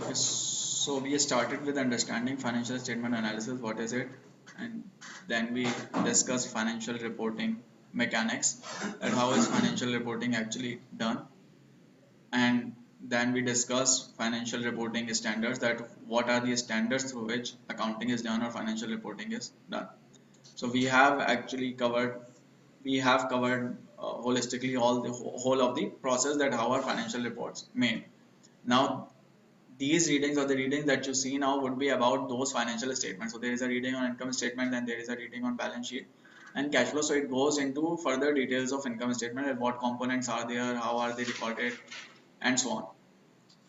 Okay, so we started with understanding financial statement analysis, what is it, and then we discuss financial reporting mechanics, that how is financial reporting actually done, and then we discuss financial reporting standards, that what are the standards through which accounting is done or financial reporting is done. So we have covered holistically all the whole of the process, that how are financial reports made. Now these readings or the readings that you see now would be about those financial statements. So there is a reading on income statement, and there is a reading on balance sheet and cash flow. So it goes into further details of income statement, and what components are there, how are they recorded, and so on.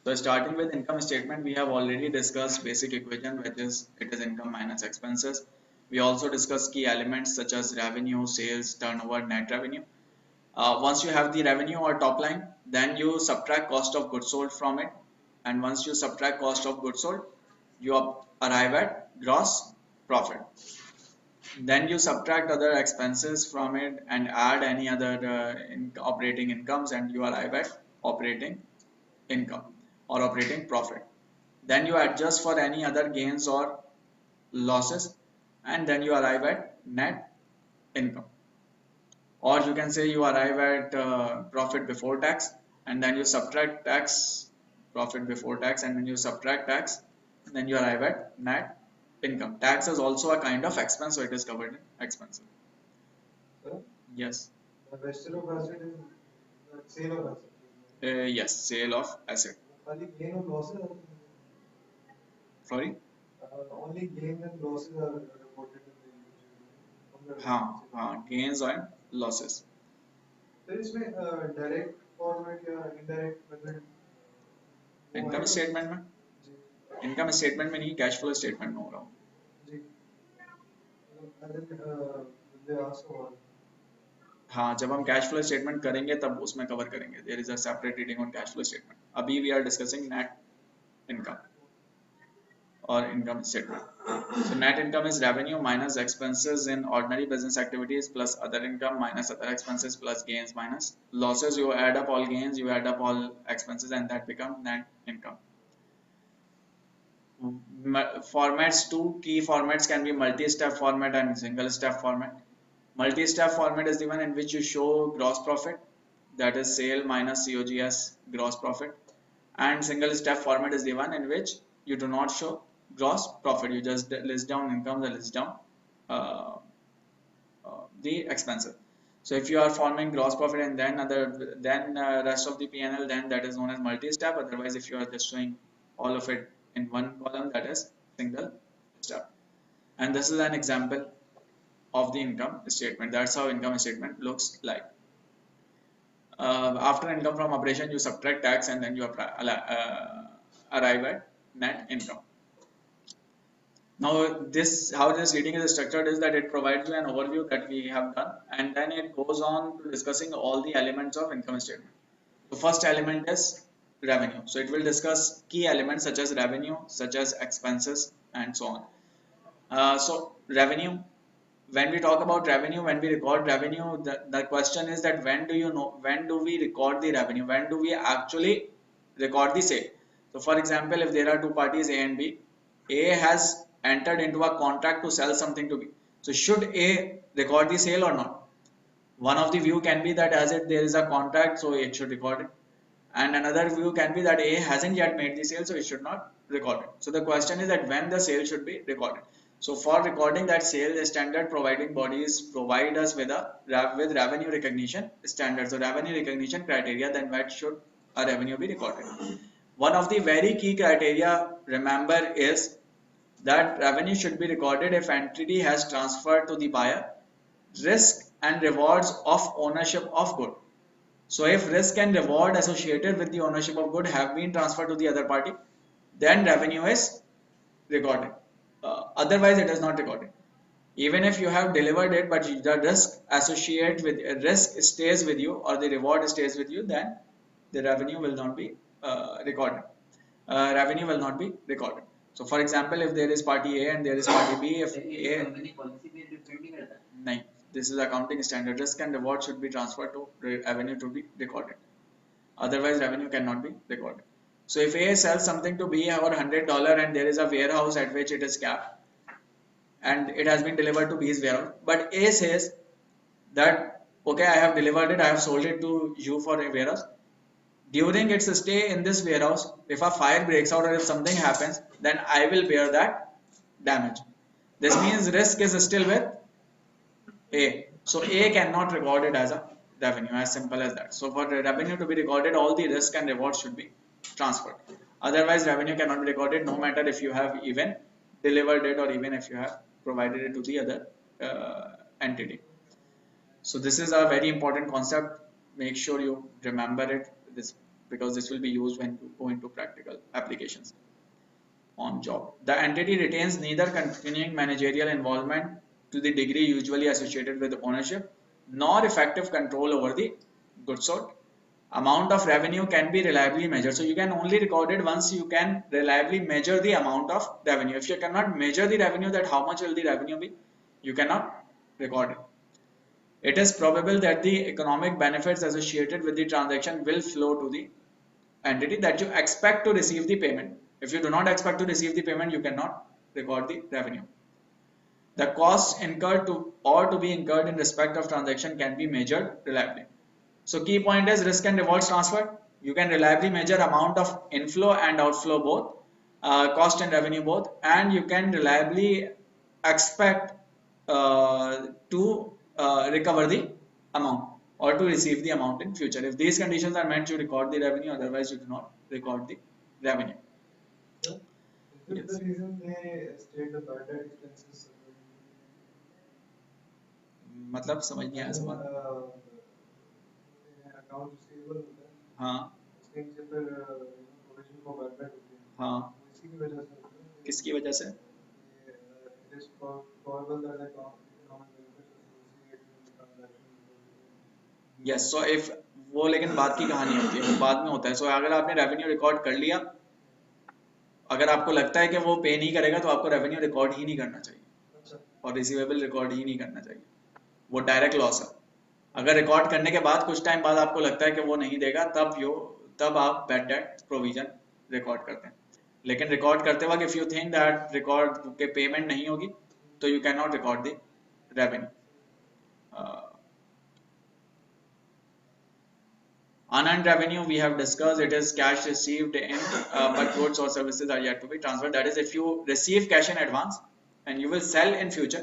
So starting with income statement, we have already discussed basic equation, which is it is income minus expenses. We also discussed key elements such as revenue, sales, turnover, net revenue. Once you have the revenue or top line, then you subtract cost of goods sold from it, and once you subtract cost of goods sold, you arrive at gross profit. Then you subtract other expenses from it and add any other operating incomes, and you arrive at operating income or operating profit. Then you adjust for any other gains or losses, and then you arrive at net income. Or you can say you arrive at profit before tax, and then you subtract tax, profit before tax, and then you subtract tax, and then you arrive at net income. Tax is also a kind of expense, so it is covered in expenses. Sir, Yes. the vested of asset is the sale of asset. Yes, sale of asset. Only gain or losses are, Sorry. only gains and losses are reported in the from the हाँ हाँ, gains and losses. Sir इसमें direct format या indirect method वो है income कुछ statement में, जी income statement में नहीं, कैश फ्लो स्टेटमेंट में हो रहा हूँ. जी मतलब they ask about हाँ, जब हम कैश फ्लो स्टेटमेंट करेंगे तब उसमें कवर करेंगे. There is a separate reading on cash flow statement. अभी we are discussing net income or income statement. So net income is revenue minus expenses in ordinary business activities plus other income minus other expenses plus gains minus losses. You add up all gains, you add up all expenses, and that becomes net income. Formats, two key formats can be multi-step format and single step format. Multi-step format is the one in which you show gross profit, that is sale minus COGS gross profit, and single step format is the one in which you do not show gross profit, you just list down incomes and list down uh, the expenses. So if you are forming gross profit and then rest of the PNL, then that is known as multi-step. Otherwise, if you are just showing all of it in one column, that is single step. And this is an example of the income statement. That's how income statement looks like. After income from operation, you subtract tax, and then you arrive at net income. Now, this how this reading is structured is that it provides you an overview that we have done, and then it goes on to discussing all the elements of income statement. The first element is revenue. So it will discuss key elements such as revenue, such as expenses, and so on. So revenue, when we talk about revenue, when we record revenue, the question is that when do you know, when do we record the revenue, when do we actually record the sale. So for example, if there are two parties A and B, A has entered into a contract to sell something to B, so should A record the sale or not? One of the view can be that as it there is a contract, so it should record it, and another view can be that A hasn't yet made the sale, so it should not record it. So the question is that when the sale should be recorded. So for recording that sale, the standard providing bodies provide us with a with revenue recognition standard. So revenue recognition criteria, then when should a revenue be recorded? One of the very key criteria, remember, is that revenue should be recorded if entity has transferred to the buyer risk and rewards of ownership of good. So if risk and reward associated with the ownership of good have been transferred to the other party, then revenue is recorded. Otherwise, it is not recorded. Even if you have delivered it, but the risk associated with risk stays with you or the reward stays with you, then the revenue will not be recorded. Revenue will not be recorded. So, for example, if there is party A and there is party B, if A, नहीं, this is accounting standard. Risk and reward should be transferred to revenue to be recorded. Otherwise, revenue cannot be recorded. So if A sells something to B for $100 and there is a warehouse at which it is kept and it has been delivered to B's warehouse, but A says that okay, I have delivered it, I have sold it to you for a warehouse. During its stay in this warehouse, if a fire breaks out or if something happens, then I will bear that damage. This means risk is still with A. So A cannot record it as a revenue, as simple as that. So for the revenue to be recorded, all the risk and reward should be transferred. Otherwise, revenue cannot be recorded no matter if you have even delivered it or even if you have provided it to the other entity. So this is a very important concept. Make sure you remember it this because this will be used when you go into practical applications on job. The entity retains neither continuing managerial involvement to the degree usually associated with ownership, nor effective control over the goods sold. Amount of revenue can be reliably measured. So you can only record it once you can reliably measure the amount of revenue. If you cannot measure the revenue, that how much will the revenue be, you cannot record it. It is probable that the economic benefits associated with the transaction will flow to the entity that you expect to receive the payment. If you do not expect to receive the payment, you cannot record the revenue. The costs incurred to or to be incurred in respect of transaction can be measured reliably. So key point is risk and rewards transfer. You can reliably measure amount of inflow and outflow both, cost and revenue both, and you can reliably expect to recover the amount or to receive the amount in future. If these conditions are met, you record the revenue, otherwise you do not record the revenue. Is this Yes. the reason they state the bad debt expenses? मतलब समझ नहीं आया सवाल. Account receivable होता है, हाँ उसके नीचे फिर प्रोविजन फॉर बैड डेट होती है, हाँ इसी की वजह से होता है। किसकी वजह से? It is probable that economic benefits associated with the transaction. Yes. So if वो लेकिन बाद की कहानी होती है, वो बाद में होता है. सो अगर आपने रेवेन्यू रिकॉर्ड कर लिया, अगर आपको लगता है कि वो पे नहीं करेगा तो आपको रेवेन्यू रिकॉर्ड ही नहीं करना चाहिए अच्छा, और रिसीवेबल रिकॉर्ड ही नहीं करना चाहिए. वो डायरेक्ट लॉस है. अगर रिकॉर्ड करने के बाद कुछ टाइम बाद आपको लगता है कि वो नहीं देगा, तब आप बैड डेट प्रोविजन रिकॉर्ड करते हैं. लेकिन रिकॉर्ड करते वक्त if you think that record के पेमेंट नहीं होगी, तो you can not record the revenue. Unearned revenue we have discussed. It is cash received in but goods or services are yet to be transferred. That is, if you receive cash in advance and you will sell in future,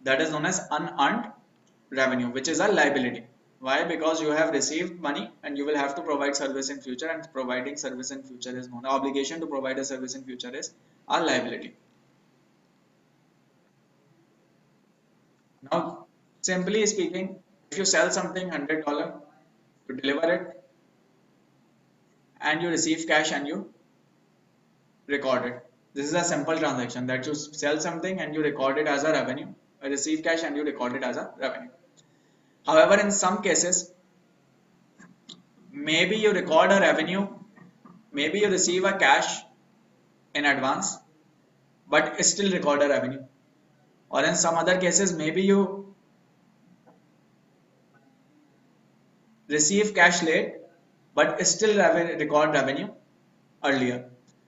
that is known as unearned revenue, which is a liability. Why? Because you have received money and you will have to provide service in future, and providing service in future is known. Obligation to provide a service in future is a liability. Now, simply speaking, if you sell something $100, you deliver it and you receive cash and you record it. This is a simple transaction that you sell something and you record it as a revenue, receive cash and you record it as a revenue. However, in some cases, maybe you record a revenue, maybe you receive a cash in advance, but still record a revenue. Or in some other cases, maybe you receive cash late but still record revenue earlier.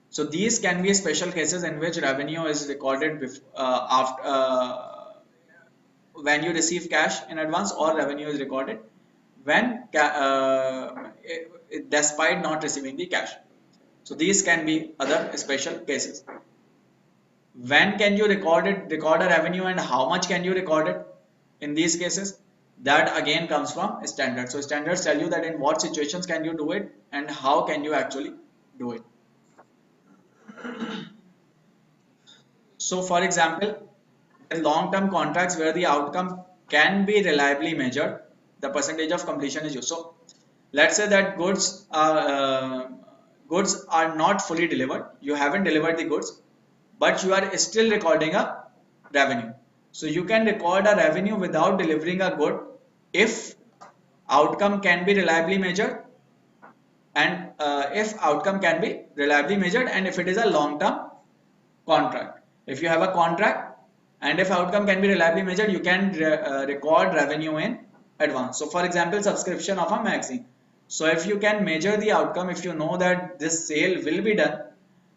So these can be special cases in which revenue is recorded when you receive cash in advance, or revenue is recorded when despite not receiving the cash. So these can be other special cases. When can you record a revenue, and how much can you record it in these cases? That again comes from standards. So standards tell you that in what situations can you do it and how can you actually do it. So for example, in long-term contracts where the outcome can be reliably measured, the percentage of completion is used. So let's say that goods are not fully delivered. You haven't delivered the goods, but you are still recording a revenue. So you can record a revenue without delivering a good if outcome can be reliably measured, and if outcome can be reliably measured, and if it is a long-term contract. If you have a contract and if outcome can be reliably measured, you can record revenue in advance. So for example, subscription of a magazine. So if you can measure the outcome, if you know that this sale will be done,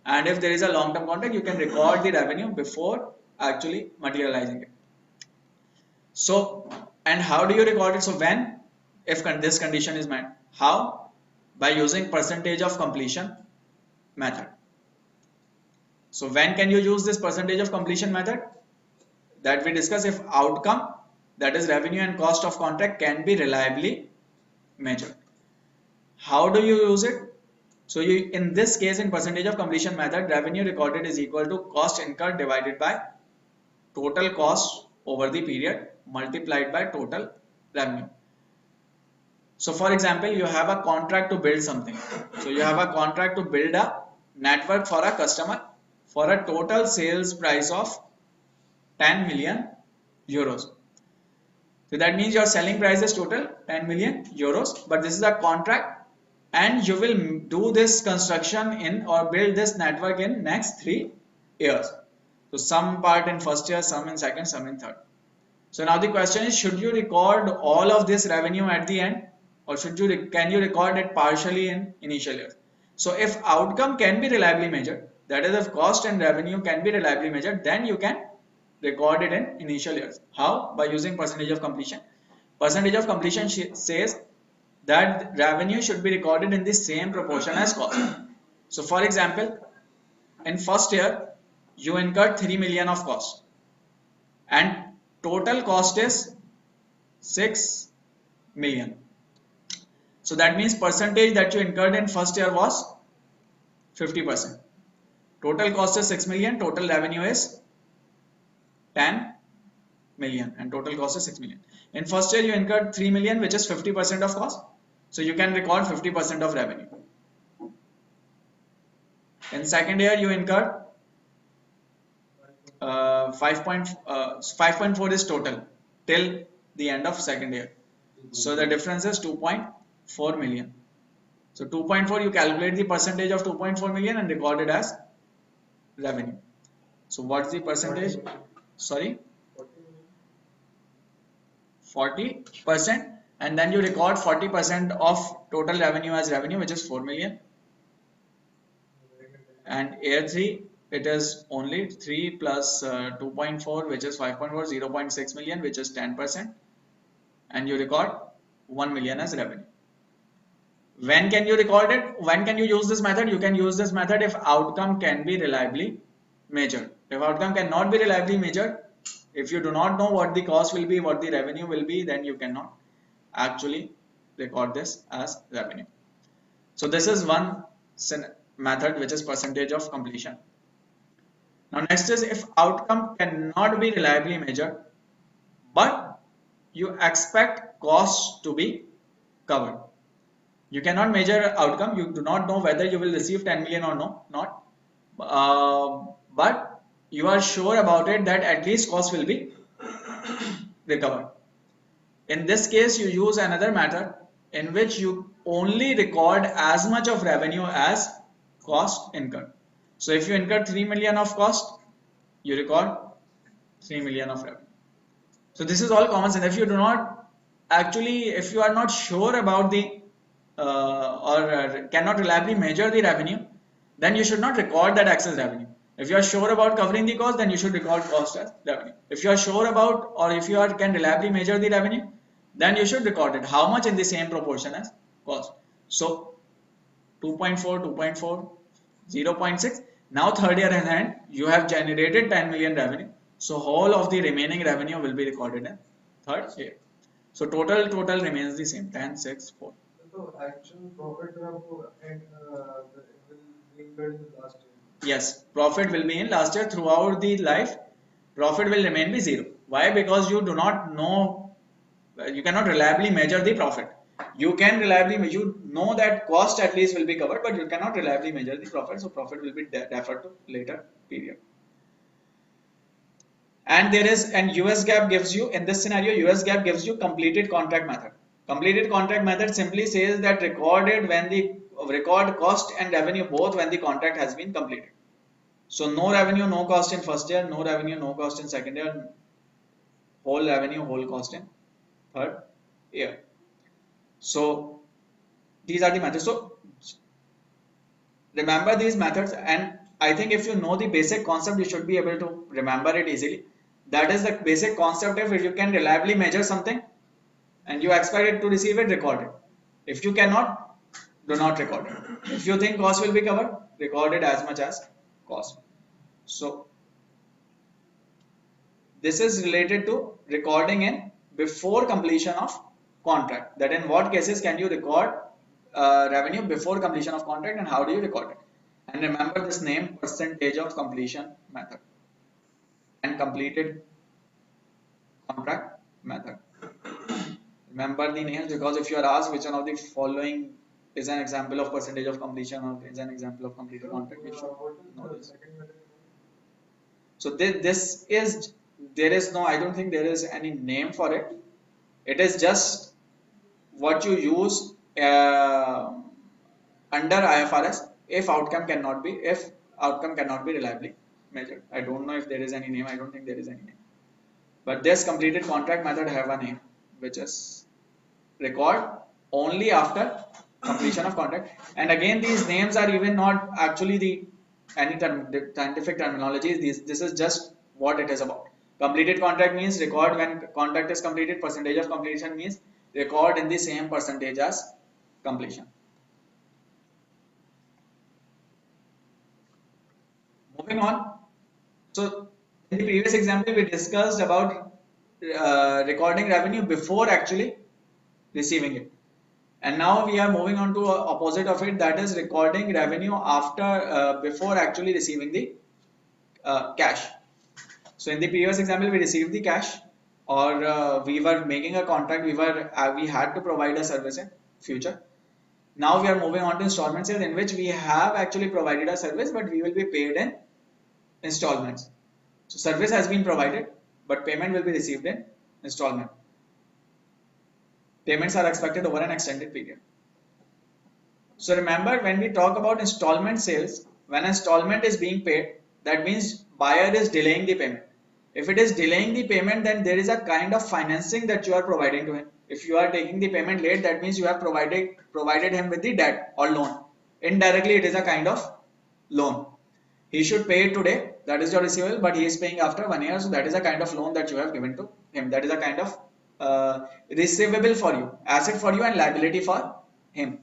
and if there is a long-term contract, you can record the revenue before actually materializing it. So, and how do you record it? So when, if this condition is met, how? By using percentage of completion method. So when can you use this percentage of completion method? That we discuss if outcome, that is revenue and cost of contract, can be reliably measured. How do you use it? So you, in this case, in percentage of completion method, revenue recorded is equal to cost incurred divided by total cost over the period multiplied by total revenue. So for example, you have a contract to build something. So you have a contract to build a network for a customer for a total sales price of 10 million euros. So that means your selling price is total 10 million euros, but this is a contract and you will do this construction in or build this network in next 3 years. So some part in first year, some in second, some in third. So now the question is, should you record all of this revenue at the end, or can you record it partially in initial years? So if outcome can be reliably measured, that is if cost and revenue can be reliably measured, then you can record it in initial years. How? By using percentage of completion. Percentage of completion says that revenue should be recorded in the same proportion as cost. So for example, in first year, you incurred 3 million of cost and total cost is 6 million. So that means percentage that you incurred in first year was 50%. Total cost is 6 million, total revenue is 10 million and total cost is 6 million. In first year you incurred 3 million, which is 50% of cost. So you can record 50% of revenue. In second year you incurred 5.4 is total till the end of second year. So the difference is 2.4 million. So 2.4, you calculate the percentage of 2.4 million and record it as revenue. So what's the percentage? Sorry, 40%, and then you record 40% of total revenue as revenue, which is 4 million. And year 3, it is only 3 plus 2.4, which is 5.4, 0.6 million, which is 10%, and you record 1 million as revenue. When can you record it? When can you use this method? You can use this method if outcome can be reliably measured. If outcome cannot be reliably measured, if you do not know what the cost will be, what the revenue will be, then you cannot actually record this as revenue. So this is one method, which is percentage of completion. Now next is if outcome cannot be reliably measured, but you expect costs to be covered. You cannot measure outcome. You do not know whether you will receive 10 million or not. But you are sure about it that at least cost will be recovered. In this case, you use another method in which you only record as much of revenue as cost incurred. So if you incur 3 million of cost, you record 3 million of revenue. So this is all common sense. If you do not if you are not sure about the cannot reliably measure the revenue, then you should not record that excess revenue. If you are sure about covering the cost, then you should record cost as revenue. If you are sure about, or if you can reliably measure the revenue, then you should record it. How much? In the same proportion as cost. So 2.4, 2.4, 0.6. Now third year in hand, you have generated 10 million revenue. So whole of the remaining revenue will be recorded in third year. So total remains the same, 10, 6, 4. So actual profit will be incurred in the last year. Yes, profit will be in last year. Throughout the life, profit will remain be zero. Why? Because you do not know, you cannot reliably measure the profit. You can reliably, you know that cost at least will be covered, but you cannot reliably measure the profit. So profit will be deferred to later period. And there is, and US GAAP gives you, in this scenario, US GAAP gives you completed contract method. Completed contract method simply says that recorded when the record cost and revenue both when the contract has been completed. So no revenue, no cost in first year, no revenue, no cost in second year, whole revenue, whole cost in third year. So these are the methods. So remember these methods, and I think if you know the basic concept, you should be able to remember it easily. That is the basic concept. If you can reliably measure something and you expect it to receive it, record it. If you cannot, do not record it. If you think cost will be covered, record it as much as cost. So this is related to recording in before completion of contract. That in what cases can you record revenue before completion of contract, and how do you record it? And remember this name, percentage of completion method and completed contract method. Remember the names, because if you are asked which one of the following is an example of percentage of completion or is an example of completed contract, you should What is know the this. second method? So this is, there is no, I don't think there is any name for it. It is just what you use under IFRS if outcome cannot be reliably measured. I don't know if there is any name. I don't think there is any name. But this completed contract method have a name, which is record only after completion of contract. And again, these names are even not actually the scientific terminology. This is just what it is about. Completed contract means record when contract is completed. Percentage of completion means record in the same percentage as completion. Moving on. So in the previous example, we discussed about recording revenue before actually receiving it. And now we are moving on to opposite of it, that is recording revenue after before actually receiving the cash. So in the previous example, we received the cash, or we were making a contract, we had to provide a service in future. Now we are moving on to installment sales, in which we have actually provided a service, but we will be paid in installments. So service has been provided, but payment will be received in installment. Payments are expected over an extended period. So remember, when we talk about installment sales, when installment is being paid, that means buyer is delaying the payment. If it is delaying the payment, then there is a kind of financing that you are providing to him. If you are taking the payment late, that means you have provided him with the debt or loan. Indirectly, it is a kind of loan. He should pay it today, that is your receivable, but he is paying after 1 year, so that is a kind of loan that you have given to him. That is a kind of receivable for you, asset for you, and liability for him.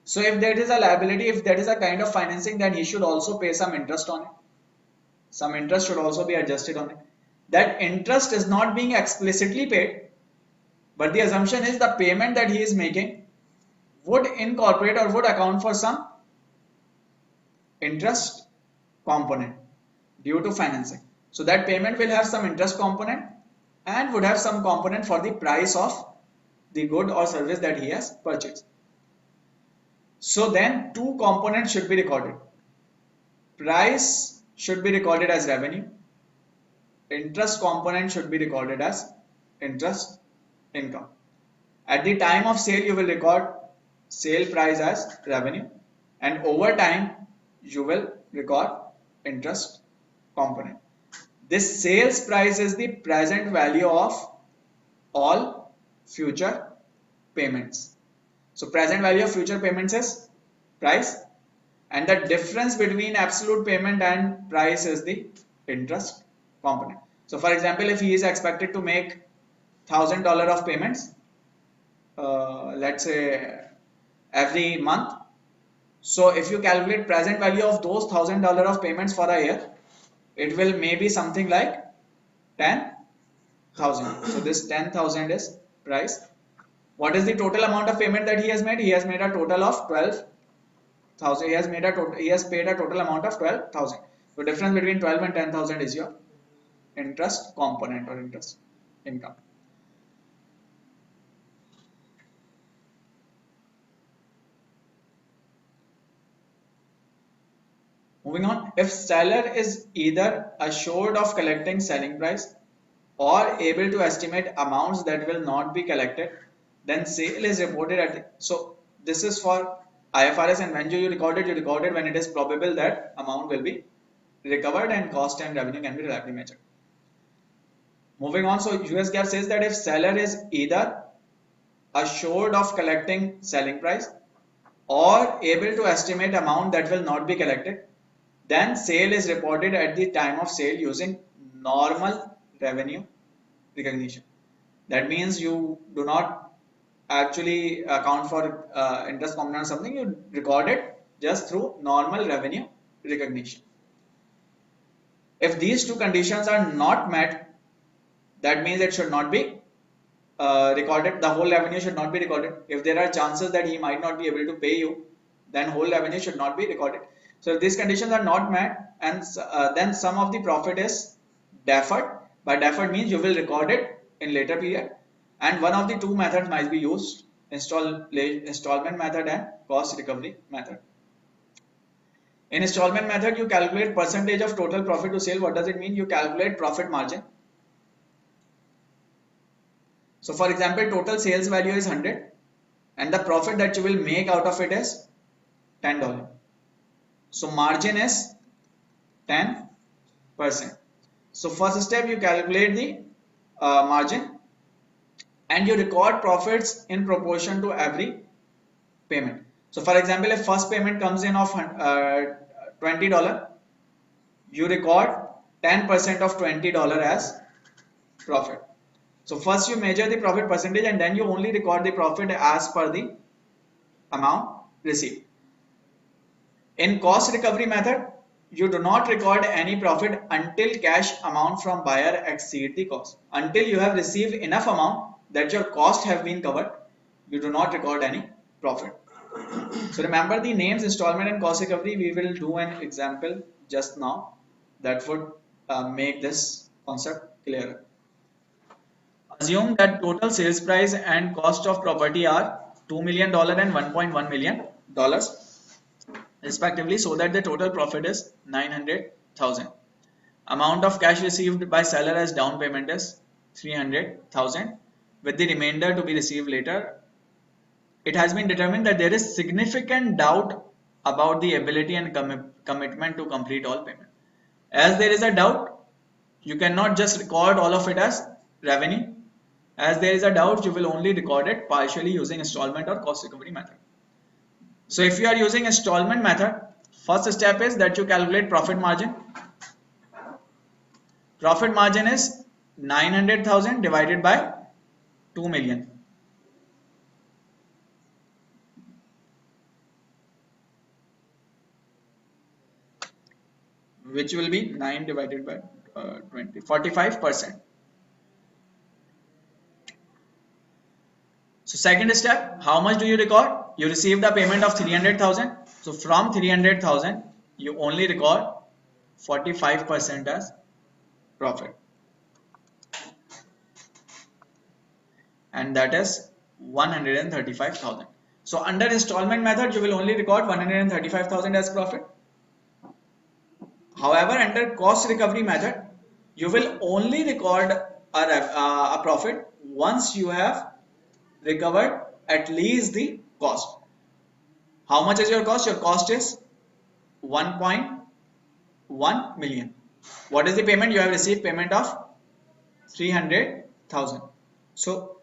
So if there is a liability, if that is a kind of financing, then he should also pay some interest on it. Some interest should also be adjusted on it. That interest is not being explicitly paid, but the assumption is the payment that he is making would incorporate or would account for some interest component due to financing. So that payment will have some interest component and would have some component for the price of the good or service that he has purchased. So then two components should be recorded. Price should be recorded as revenue. Interest component should be recorded as interest income. At the time of sale, you will record sale price as revenue, and over time you will record interest component. This sales price is the present value of all future payments. So present value of future payments is price, and the difference between absolute payment and price is the interest component. So for example, if he is expected to make $1,000 of payments, let's say every month. So if you calculate present value of those $1,000 of payments for a year, it will maybe something like 10,000. So this 10,000 is price. What is the total amount of payment that he has made? He has made a total of 12,000. He has paid a total amount of 12,000. So difference between 12 and 10,000 is your interest component or interest income. Moving on, if seller is either assured of collecting selling price or able to estimate amounts that will not be collected, then sale is reported at. So this is for IFRS, and when you record it when it is probable that amount will be recovered and cost and revenue can be reliably measured. Moving on, so US GAAP says that if seller is either assured of collecting selling price or able to estimate amount that will not be collected, then sale is reported at the time of sale using normal revenue recognition. That means you do not actually account for interest component or something, you record it just through normal revenue recognition. If these two conditions are not met, that means it should not be recorded. The whole revenue should not be recorded. If there are chances that he might not be able to pay you, then whole revenue should not be recorded. So if these conditions are not met, and then some of the profit is deferred. By deferred means you will record it in later period, and one of the two methods might be used: installment method and cost recovery method. In installment method, you calculate percentage of total profit to sale. What does it mean? You calculate profit margin. So for example, total sales value is 100 and the profit that you will make out of it is $10. So margin is 10%. So first step, you calculate the margin and you record profits in proportion to every payment. So for example, if first payment comes in of $20, you record 10% of $20 as profit. So first you measure the profit percentage and then you only record the profit as per the amount received. In cost recovery method, you do not record any profit until cash amount from buyer exceed the cost. Until you have received enough amount that your cost have been covered, you do not record any profit. So remember the names installment and cost recovery. We will do an example just now that would make this concept clearer. Assume that total sales price and cost of property are $2 million and $1.1 million respectively, so that the total profit is 900,000. Amount of cash received by seller as down payment is 300,000 with the remainder to be received later. It has been determined that there is significant doubt about the ability and commitment to complete all payment. As there is a doubt, you cannot just record all of it as revenue. As there is a doubt, you will only record it partially using installment or cost recovery method. So if you are using installment method, first step is that you calculate profit margin. Profit margin is 900,000 divided by 2 million. Which will be 9 divided by 20, 45%. So second step, how much do you record? You receive the payment of 300,000. So from 300,000, you only record 45% as profit. And that is 135,000. So under installment method, you will only record 135,000 as profit. However, under cost recovery method, you will only record a profit once you have recovered at least the cost. How much is your cost? Your cost is 1.1 million. What is the payment? You have received payment of 300,000. So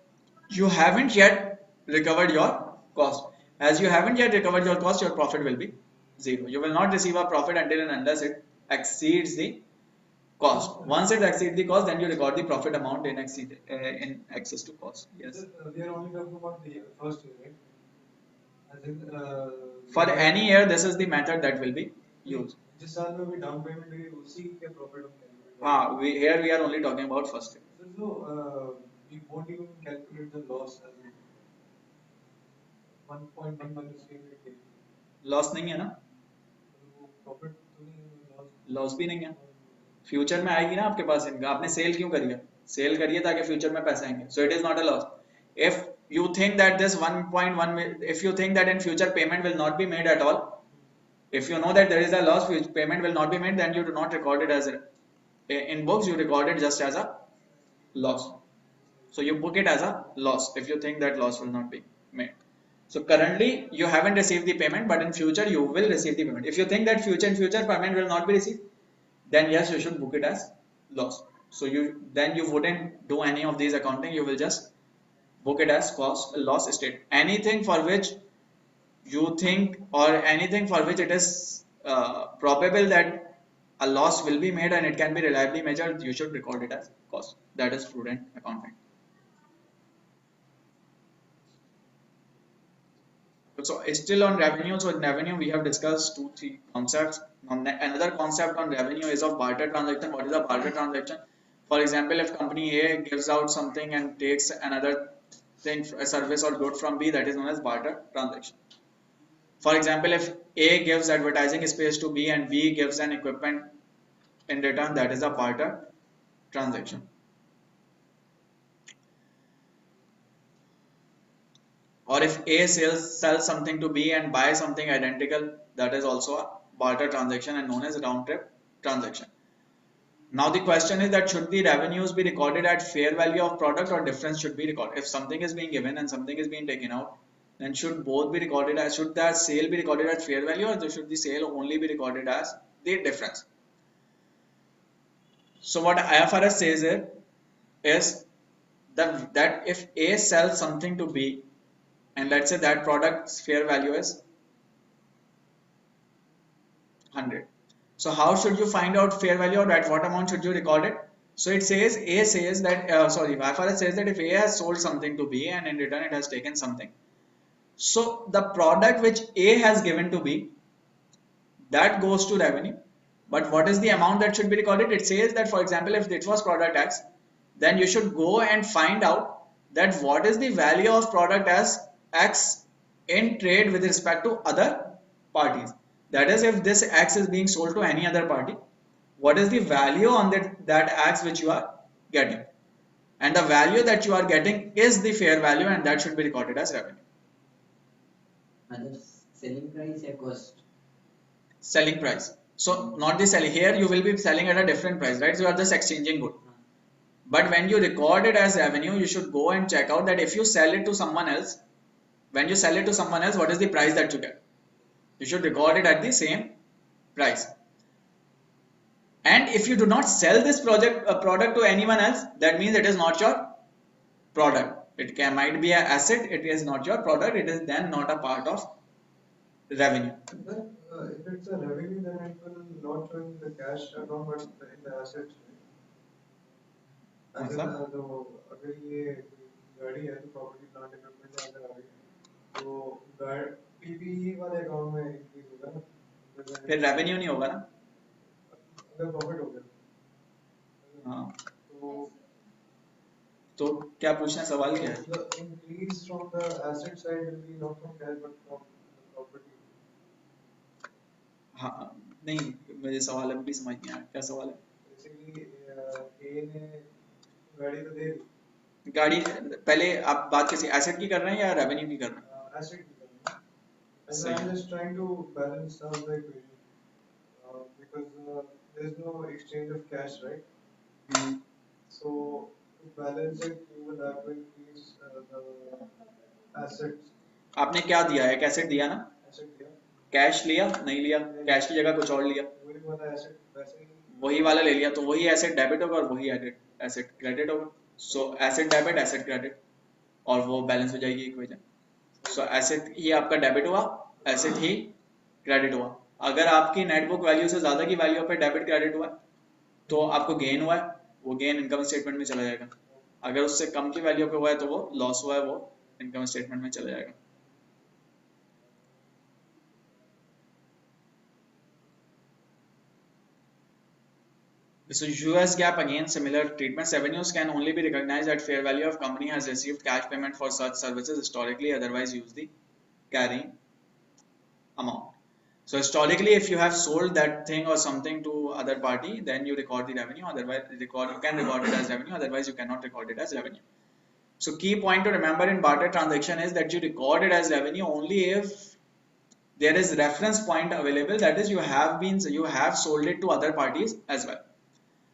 you haven't yet recovered your cost. As you haven't yet recovered your cost, your profit will be 0. You will not receive a profit until and unless it exceeds the cost. Once it exceeds the cost, then you record the profit amount in excess to cost. Yes. We are only talking about the first year, right? As in, For any year, this is the method that will be used. जिस साल में भी down payment हुई उसी के profit हम calculate here we are only talking about first year. So we won't even calculate the loss as in 1.1 minus 300K. Loss नहीं है ना? Profit तो नहीं है, Loss भी नहीं है. फ्यूचर में आएगी ना आपके पास इनका. आपने सेल क्यों करी है? सेल करिए ताकि फ्यूचर में पैसे आएंगे. So it is not a loss. If you think that this 1.1, if you think that in future payment will not be made at all, if you know that there is a loss, payment will not be made, then you do not record it as in books. You record it just as a loss. So you book it as a loss if you think that loss will not be made. So currently you haven't received the payment, but in future you will receive the payment. If you think that future payment will not be received, then yes, you should book it as loss. So you wouldn't do any of these accounting. You will just book it as loss state. Anything for which you think or anything for which it is probable that a loss will be made and it can be reliably measured, you should record it as cost. That is prudent accounting. So still on revenue, so in revenue we have discussed two, three concepts. Now, another concept on revenue is of barter transaction. What is a barter transaction? For example, if company A gives out something and takes another thing, a service or good from B, that is known as barter transaction. For example, if A gives advertising space to B and B gives an equipment in return, that is a barter transaction. Or if A sells something to B and buys something identical, that is also a barter transaction and known as round trip transaction. Now the question is that should the revenues be recorded at fair value of product or difference should be recorded? If something is being given and something is being taken out, then should both be recorded as, should that sale be recorded at fair value or should the sale only be recorded as the difference? So what IFRS says is that if A sells something to B and let's say that product's fair value is 100. So how should you find out fair value or at what amount should you record it? So it says A says that IFRS says that if A has sold something to B and in return it has taken something, so the product which A has given to B, that goes to revenue. But what is the amount that should be recorded? It says that, for example, if it was product X, then you should go and find out that what is the value of product as X in trade with respect to other parties. That is, if this X is being sold to any other party, what is the value on that X which you are getting? And the value that you are getting is the fair value and that should be recorded as revenue. Other selling price or cost? Selling price. So not the selling, here you will be selling at a different price, right? So you are just exchanging good. But when you record it as revenue, you should go and check out that if you sell it to someone else, when you sell it to someone else, what is the price that you get? You should record it at the same price. And if you do not sell this product to anyone else, that means it is not your product. It might be an asset, it is not your product, it is then not a part of revenue. Then, if it's a revenue, then it will not show in the cash account, but in the assets. As in, मतलब? तो अगर ये गाड़ी है तो property plant equipment है अगर आ गई तो पीपीई वाले अकाउंट में इंक्रीज होगा ना फिर रेवेन्यू नहीं होगा ना? अगर प्रॉफिट हो गया हाँ, तो तो क्या पूछना, सवाल क्या है? the increase from the asset side will be not from cash but from the property. हाँ, नहीं, मुझे सवाल अभी भी समझ नहीं आया, क्या सवाल है? Basically, A ने गाड़ी तो दे दी गाड़ी, पहले आप बात किसी एसेट की कर रहे हैं या रेवेन्यू की कर रहे हैं? asset की करना है. And Same. I'm just trying to balance out the equation because there is no exchange of cash, right? Hmm, So to balance it, you will have to increase the assets. आपने क्या दिया है? एक asset दिया ना? Asset दिया cash लिया? नहीं लिया, कैश की जगह कुछ और लिया, वही वाला asset वैसे ही वही वाला ले लिया, तो वही एसेट डेबिट होगा और वही एसेट क्रेडिट होगा. सो एसेट डेबिट, एसेट क्रेडिट, और वो बैलेंस हो जाएगी इक्वेशन. सो एसेट ही आपका डेबिट हुआ, एसेट ही क्रेडिट हुआ. अगर आपकी नेटबुक वैल्यू से ज्यादा की वैल्यू पे डेबिट क्रेडिट हुआ तो आपको गेन हुआ है, वो गेन इनकम स्टेटमेंट में चला जाएगा. अगर उससे कम की वैल्यू पे हुआ है तो वो लॉस हुआ है, वो इनकम स्टेटमेंट में चला जाएगा. So US GAAP again similar treatments. Revenues can only be recognized at fair value if company has received cash payment for such services historically, otherwise use the carrying amount. So historically, if you have sold that thing or something to other party, then you record the revenue. Otherwise, you can record it as revenue. Otherwise, you cannot record it as revenue. So key point to remember in barter transaction is that you record it as revenue only if there is reference point available. That is, you have sold it to other parties as well.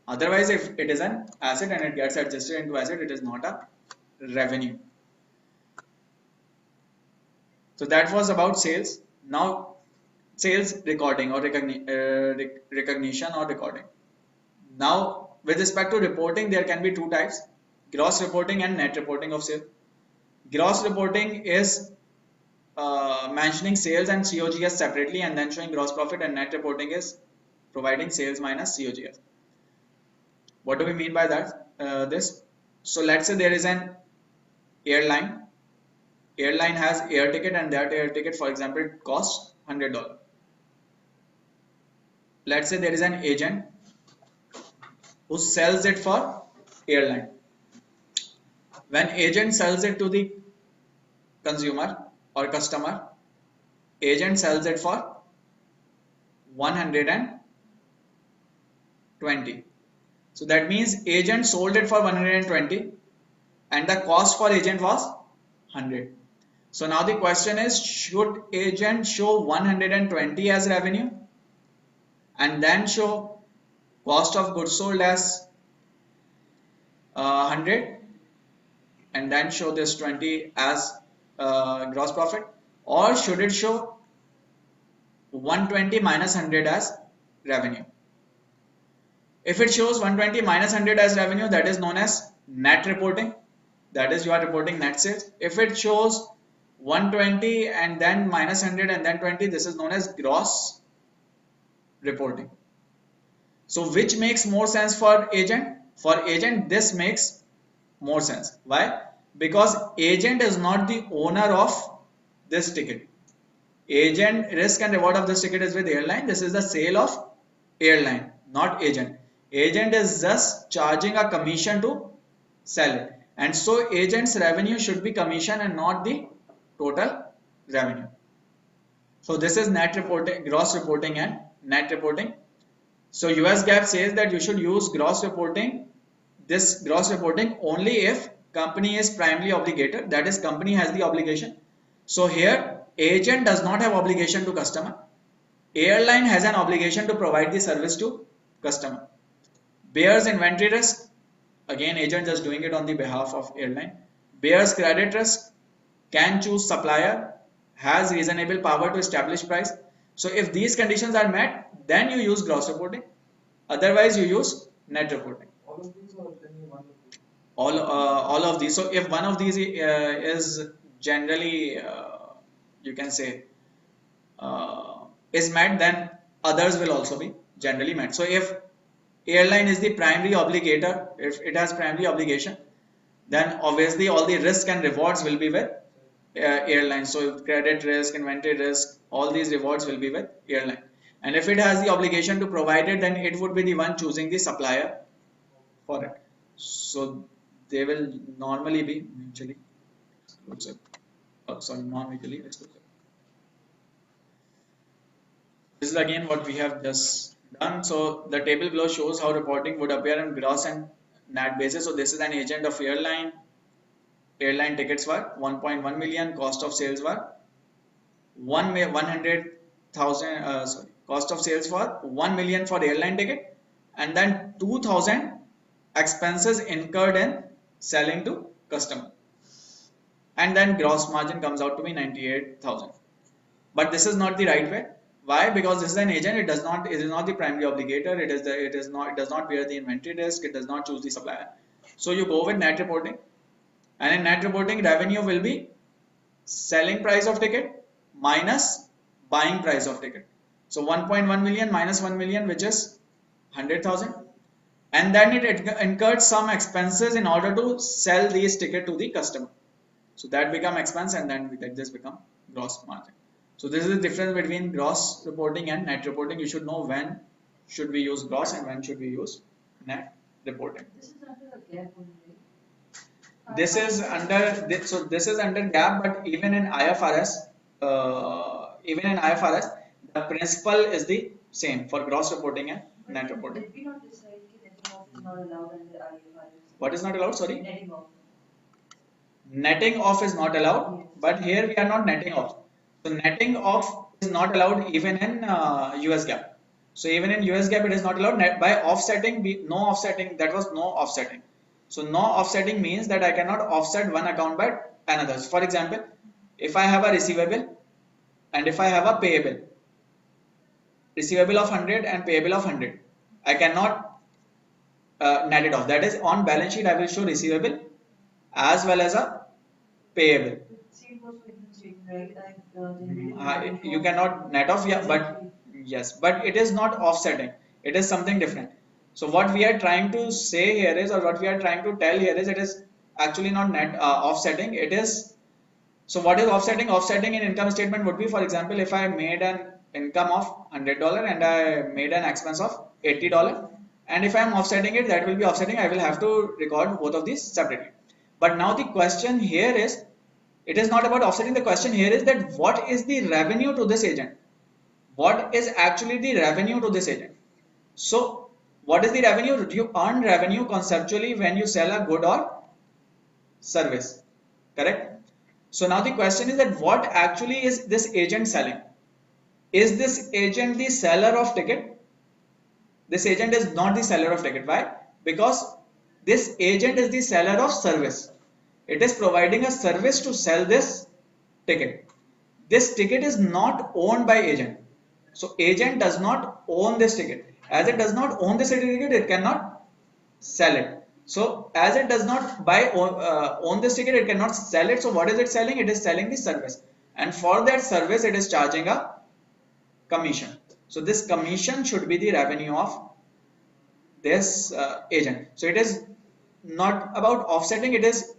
Otherwise, if it is an asset and it gets adjusted into asset, it is not a revenue. So that was about sales. Now, sales recording or recognition or recording. Now, with respect to reporting, there can be two types: gross reporting and net reporting of sale. Gross reporting is mentioning sales and COGS separately and then showing gross profit, and net reporting is providing sales minus COGS. What do we mean by that? This. So let's say there is an airline. Airline has air ticket, and that air ticket, for example, costs $100. Let's say there is an agent who sells it for airline. When agent sells it to the consumer or customer, agent sells it for 120. So that means agent sold it for 120 and the cost for agent was 100. So now the question is, should agent show 120 as revenue and then show cost of goods sold as 100 and then show this 20 as gross profit, or should it show 120 minus 100 as revenue? If it shows 120 minus 100 as revenue, that is known as net reporting, that is you are reporting net sales. If it shows 120 and then minus 100 and then 20, this is known as gross reporting. So which makes more sense for agent? For agent, this makes more sense. Why? Because agent is not the owner of this ticket. Agent risk and reward of this ticket is with airline. This is the sale of airline, not agent. Agent is just charging a commission to sell it, and so agent's revenue should be commission and not the total revenue. So this is net reporting, gross reporting and net reporting. So US GAAP says that you should use gross reporting, this gross reporting only if company is primarily obligated, that is company has the obligation. So here agent does not have obligation to customer. Airline has an obligation to provide the service to customer. Bears inventory risk, again agent just doing it on the behalf of airline. Bears credit risk, can choose supplier, has reasonable power to establish price. So if these conditions are met, then you use gross reporting. Otherwise you use net reporting. All of these or only one of these? All of these. So if one of these is generally you can say is met, then others will also be generally met. So if airline is the primary obligator, if it has primary obligation, then obviously all the risk and rewards will be with airline. So credit risk, inventory risk, all these rewards will be with airline. And if it has the obligation to provide it, then it would be the one choosing the supplier for it. So they will normally be mutually exclusive. Non-mutually exclusive. This is again what we have just done. So the table below shows how reporting would appear on gross and net basis. So this is an agent of airline. Airline tickets were 1.1 million. Cost of sales were 100,000. Cost of sales for 1 million for airline ticket, and then 2,000 expenses incurred in selling to customer, and then gross margin comes out to be 98,000. But this is not the right way. Why? Because this is an agent. It is not the primary obligator. It does not bear the inventory risk. It does not choose the supplier. So you go with net reporting, and in net reporting, revenue will be selling price of ticket minus buying price of ticket. So 1.1 million minus 1 million, which is 100,000, and then it incurred some expenses in order to sell these ticket to the customer. So that become expense, and then this become gross margin. So this is the difference between gross reporting and net reporting. You should know when should we use gross and when should we use net reporting. This is under the GAAP only. This is under GAAP, but even in IFRS, the principle is the same for gross reporting and net reporting. Did we not decide that netting off is not allowed under IFRS? What is not allowed? Sorry? Netting off. Netting off is not allowed, but here we are not netting off. So netting off is not allowed even in US GAAP. So even in US GAAP it is not allowed. By offsetting, no offsetting, that was no offsetting. So no offsetting means that I cannot offset one account by another. For example, if I have a receivable and if I have a payable, receivable of 100 and payable of 100, I cannot net it off. That is, on balance sheet I will show receivable as well as a payable. Same goes for fixed, right? Generally You cannot net off, yeah, but exactly. yes, but it is not offsetting. It is something different. So what we are trying to say here is, or what we are trying to tell here is, it is actually not net offsetting. It is, so what is offsetting? Offsetting in income statement would be, for example, if I made an income of $100 and I made an expense of $80, and if I am offsetting it, that will be offsetting. I will have to record both of these separately. But now the question here is, it is not about offsetting. The question here is that what is the revenue to this agent? What is actually the revenue to this agent? So what is the revenue? You earn revenue conceptually when you sell a good or service, correct? So now the question is that what actually is this agent selling? Is this agent the seller of ticket? This agent is not the seller of ticket. Why? Because this agent is the seller of service. It is providing a service to sell this ticket. This ticket is not owned by agent. So agent does not own this ticket. As it does not own this ticket, it cannot sell it. So as it does not own this ticket, it cannot sell it. So what is it selling? It is selling the service, and for that service it is charging a commission. So this commission should be the revenue of this agent. So it is not about offsetting. It is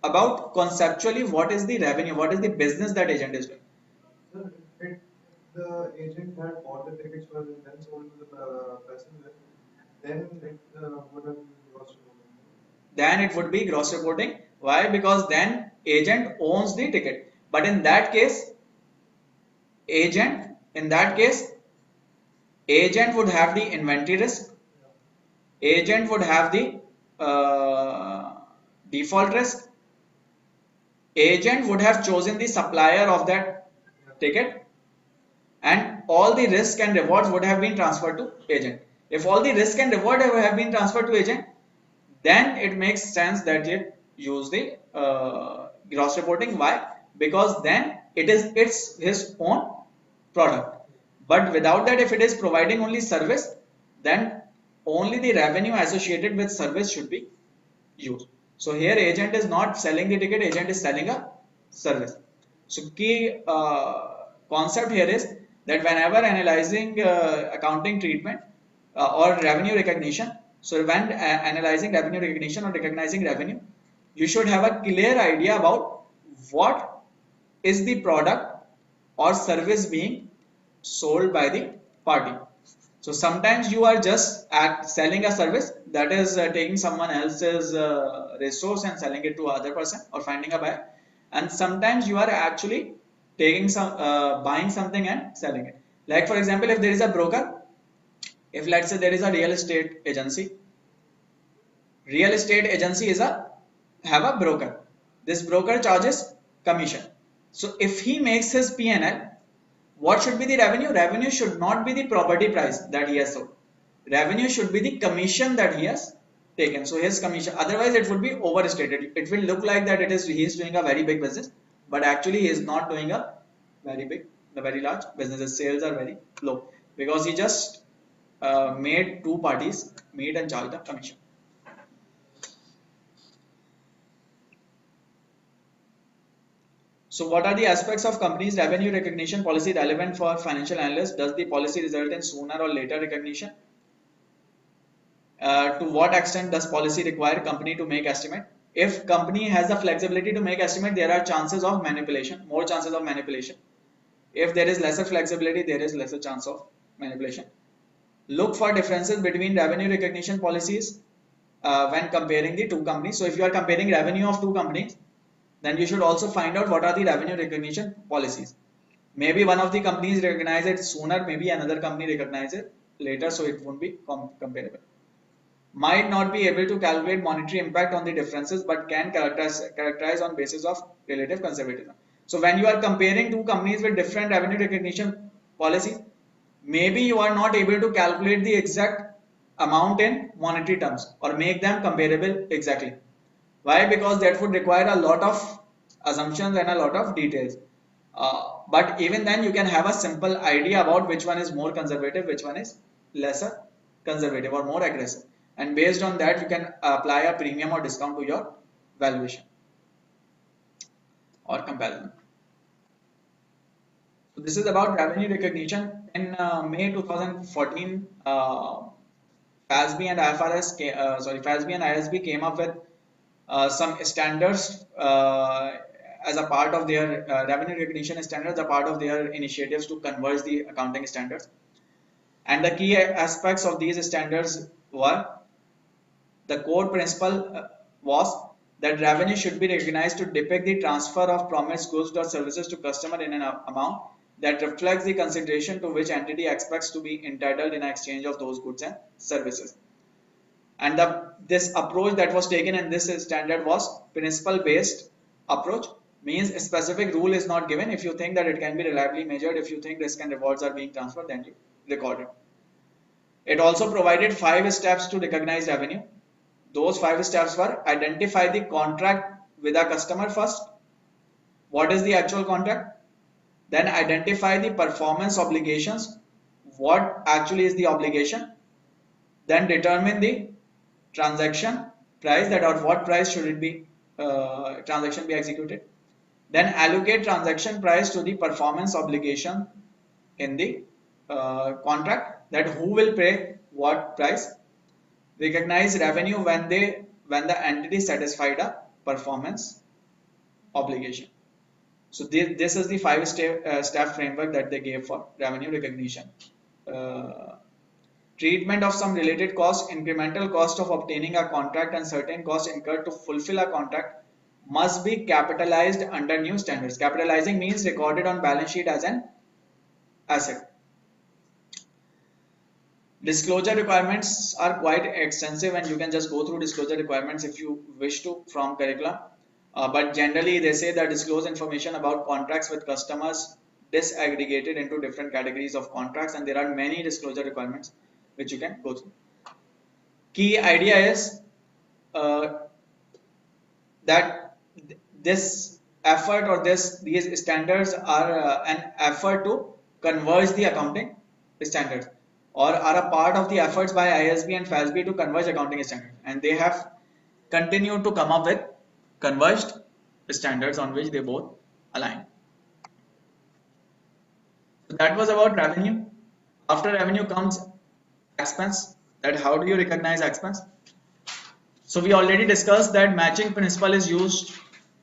about conceptually what is the revenue, what is the business that agent is doing. So if the agent had bought the tickets first and then sold to the passenger, then it would have lost reporting. Then it would be gross reporting. Why? Because then agent owns the ticket. But in that case, agent would have the inventory risk. Agent would have the default risk. Agent would have chosen the supplier of that ticket, and all the risk and rewards would have been transferred to agent. If all the risk and reward have been transferred to agent, then it makes sense that you use the gross reporting. Why? Because then it's his own product. But without that, if it is providing only service, then only the revenue associated with service should be used. So here agent is not selling the ticket, agent is selling a service. So key concept here is that whenever analyzing accounting treatment or revenue recognition, so when analyzing revenue recognition or recognizing revenue, you should have a clear idea about what is the product or service being sold by the party. So sometimes you are just selling a service, that is taking someone else's resource and selling it to other person or finding a buyer. And sometimes you are actually taking some buying something and selling it. Like for example, if there is a broker, if let's say there is a real estate agency is a have a broker. This broker charges commission. So if he makes his P&L, what should be the revenue? Revenue should not be the property price that he has sold. Revenue should be the commission that he has taken. So his commission, otherwise it would be overstated. It will look like that he is doing a very big business, but actually he is not doing a very large business. His sales are very low because he just made two parties meet and charge the commission. So what are the aspects of company's revenue recognition policy relevant for financial analysts? Does the policy result in sooner or later recognition? To what extent does policy require company to make estimate? If company has the flexibility to make estimate, there are chances of manipulation, more chances of manipulation. If there is lesser flexibility, there is lesser chance of manipulation. Look for differences between revenue recognition policies when comparing the two companies. So if you are comparing revenue of two companies, then you should also find out what are the revenue recognition policies. Maybe one of the companies recognize it sooner, maybe another company recognize it later, so it won't be comparable. Might not be able to calculate monetary impact on the differences, but can characterize on basis of relative conservatism. So when you are comparing two companies with different revenue recognition policies, maybe you are not able to calculate the exact amount in monetary terms or make them comparable exactly. Why? Because that would require a lot of assumptions and a lot of details. But even then you can have a simple idea about which one is more conservative, which one is lesser conservative or more aggressive. And based on that you can apply a premium or discount to your valuation or comparison. So this is about revenue recognition. In May 2014, FASB and FASB and ISB came up with some standards as a part of their revenue recognition standards, a part of their initiatives to converge the accounting standards. And the key aspects of these standards were the core principle was that revenue should be recognized to depict the transfer of promised goods or services to customer in an amount that reflects the consideration to which entity expects to be entitled in exchange of those goods and services. And this approach that was taken in this standard was principle based approach, means a specific rule is not given. If you think that it can be reliably measured, if you think risk and rewards are being transferred, then you record it. It also provided 5 steps to recognize revenue. Those 5 steps were: identify the contract with a customer first. What is the actual contract? Then identify the performance obligations. What actually is the obligation? Then determine the transaction price, that at what price should it be transaction be executed. Then allocate transaction price to the performance obligation in the contract, that who will pay what price. Recognize revenue when the entity satisfied a performance obligation. So this is the 5-step framework that they gave for revenue recognition. Treatment of some related costs. Incremental cost of obtaining a contract and certain costs incurred to fulfill a contract must be capitalized under new standards. Capitalizing means recorded on balance sheet as an asset. Disclosure requirements are quite extensive, and you can just go through disclosure requirements if you wish to from curriculum. But generally they say that disclose information about contracts with customers disaggregated into different categories of contracts, and there are many disclosure requirements which you can go through. Key idea is that this effort or these standards are an effort to converge the accounting standards, or are a part of the efforts by ISB and FASB to converge accounting standards, and they have continued to come up with converged standards on which they both align. So that was about revenue. After revenue comes expense, that how do you recognize expense. So we already discussed that matching principle is used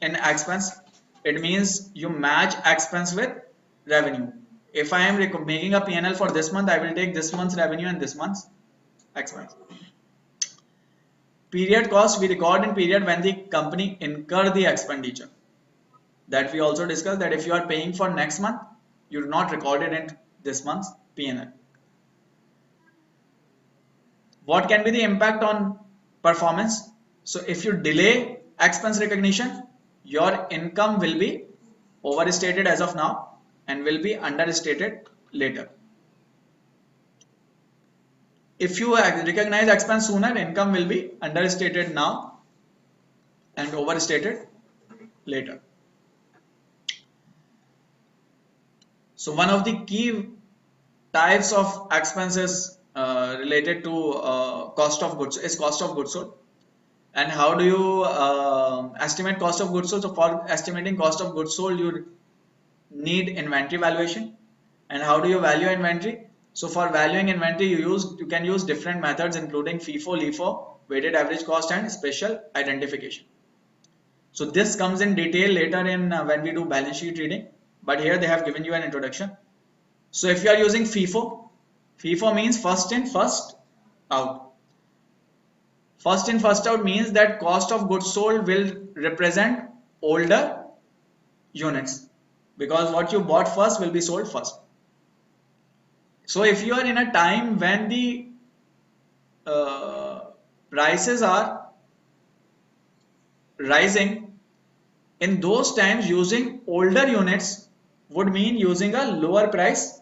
in expense. It means you match expense with revenue. If I am making a P&L for this month, I will take this month's revenue and this month's expense. Period cost, we record in period when the company incur the expenditure. That we also discussed, that if you are paying for next month, you do not record it in this month's P&L. What can be the impact on performance? So if you delay expense recognition, your income will be overstated as of now and will be understated later. If you recognize expense sooner, income will be understated now and overstated later. So one of the key types of expenses related to cost of goods is cost of goods sold. And how do you estimate cost of goods sold? So for estimating cost of goods sold, you need inventory valuation. And how do you value inventory? So for valuing inventory, you can use different methods, including FIFO, LIFO, weighted average cost, and special identification. So this comes in detail later in when we do balance sheet reading, but here they have given you an introduction. So if you are using FIFO, FIFO means first in, first out. First in, first out means that cost of goods sold will represent older units, because what you bought first will be sold first. So if you are in a time when the prices are rising, in those times using older units would mean using a lower price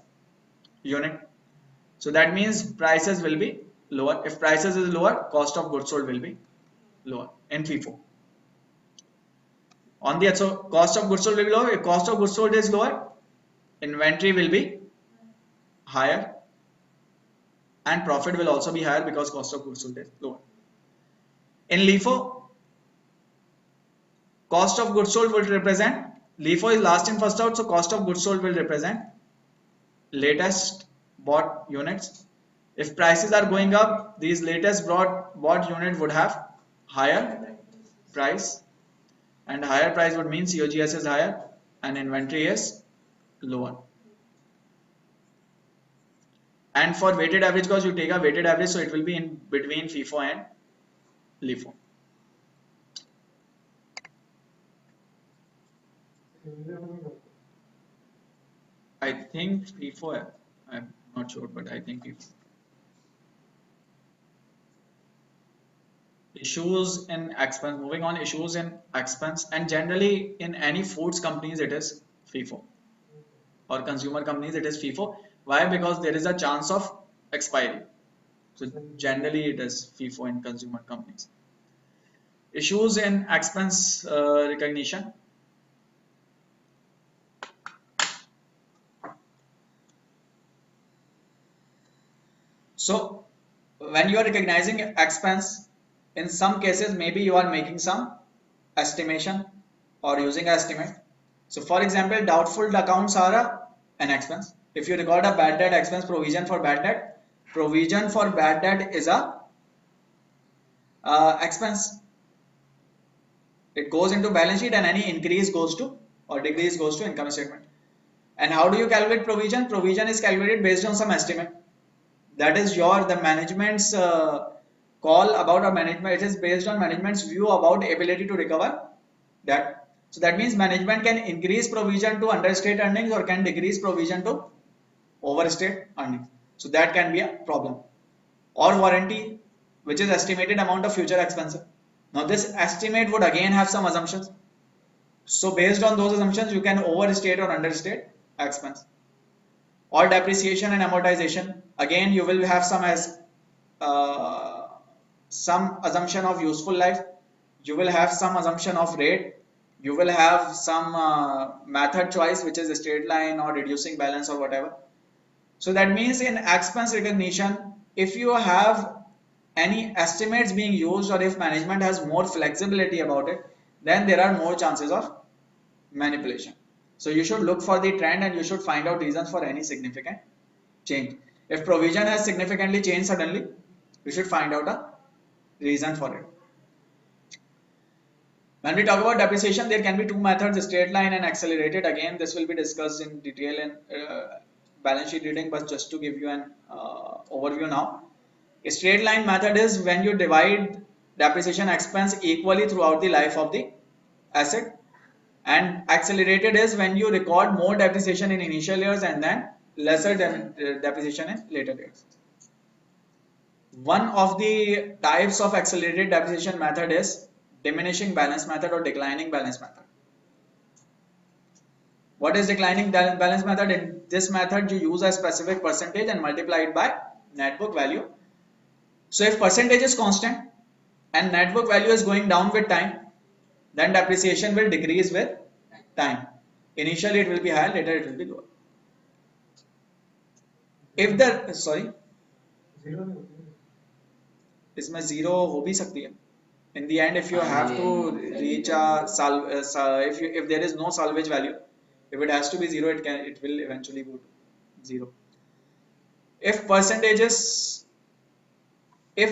unit. So that means prices will be lower. If prices is lower, cost of goods sold will be lower in FIFO. On the so cost of goods sold will be lower. If cost of goods sold is lower, inventory will be higher and profit will also be higher because cost of goods sold is lower. In LIFO, cost of goods sold will represent, LIFO is last in first out, so cost of goods sold will represent latest bought units. If prices are going up, these latest bought unit would have higher price, and higher price would mean COGS is higher and inventory is lower. And for weighted average cost, you take a weighted average, so it will be in between FIFO and LIFO. I think FIFO, I'm not sure, but I think FIFO. Issues in expense, moving on, issues in expense, and generally in any foods companies it is FIFO, or consumer companies it is FIFO. Why? Because there is a chance of expiry. So generally it is FIFO in consumer companies. Issues in expense recognition. So when you are recognizing expense, in some cases maybe you are making some estimation or using an estimate. So for example, doubtful accounts are an expense. If you record a bad debt expense, provision for bad debt is a expense. It goes into balance sheet, and any increase goes to or decrease goes to income statement. And how do you calculate provision? Provision is calculated based on some estimate. That is the management's call about a management. It is based on management's view about ability to recover that. So that means management can increase provision to understate earnings or can decrease provision to overstate earnings. So that can be a problem. Or warranty, which is estimated amount of future expenses. Now this estimate would again have some assumptions. So based on those assumptions, you can overstate or understate expense. Or depreciation and amortization. Again, you will have some assumption of useful life. You will have some assumption of rate. You will have some method choice, which is a straight line or reducing balance or whatever. So that means in expense recognition, if you have any estimates being used, or if management has more flexibility about it, then there are more chances of manipulation. So you should look for the trend and you should find out reasons for any significant change. If provision has significantly changed suddenly, you should find out a reason for it. When we talk about depreciation, there can be two methods, straight line and accelerated. Again, this will be discussed in detail in balance sheet reading, but just to give you an overview now. A straight line method is when you divide depreciation expense equally throughout the life of the asset. And accelerated is when you record more depreciation in initial years and then lesser depreciation in later years. One of the types of accelerated depreciation method is diminishing balance method or declining balance method. What is declining balance method? In this method, you use a specific percentage and multiply it by net book value. So if percentage is constant and net book value is going down with time, then depreciation will decrease with time. Initially it will be higher, later it will be lower. If the इसमें zero हो भी सकती है. In the end, if you have to reach a if there is no salvage value, if it has to be zero, it will eventually go to zero. If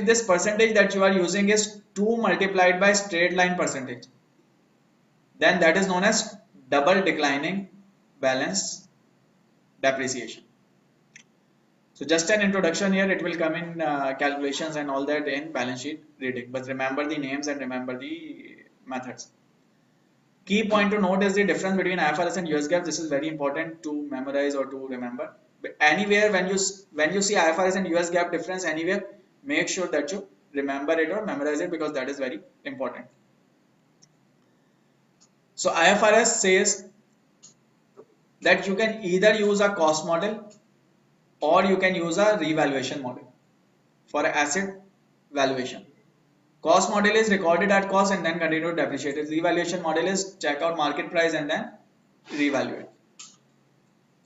this percentage that you are using is 2 multiplied by straight line percentage, then that is known as double declining balance depreciation. So just an introduction here, it will come in calculations and all that in balance sheet reading, but remember the names and remember the methods. Key point to note is the difference between IFRS and US GAAP. This is very important to memorize or to remember. But anywhere when you see IFRS and US GAAP difference anywhere, make sure that you remember it or memorize it, because that is very important. So IFRS says that you can either use a cost model or you can use a revaluation model for asset valuation. Cost model is recorded at cost and then continue to depreciate it. Revaluation model is check out market price and then revalue it.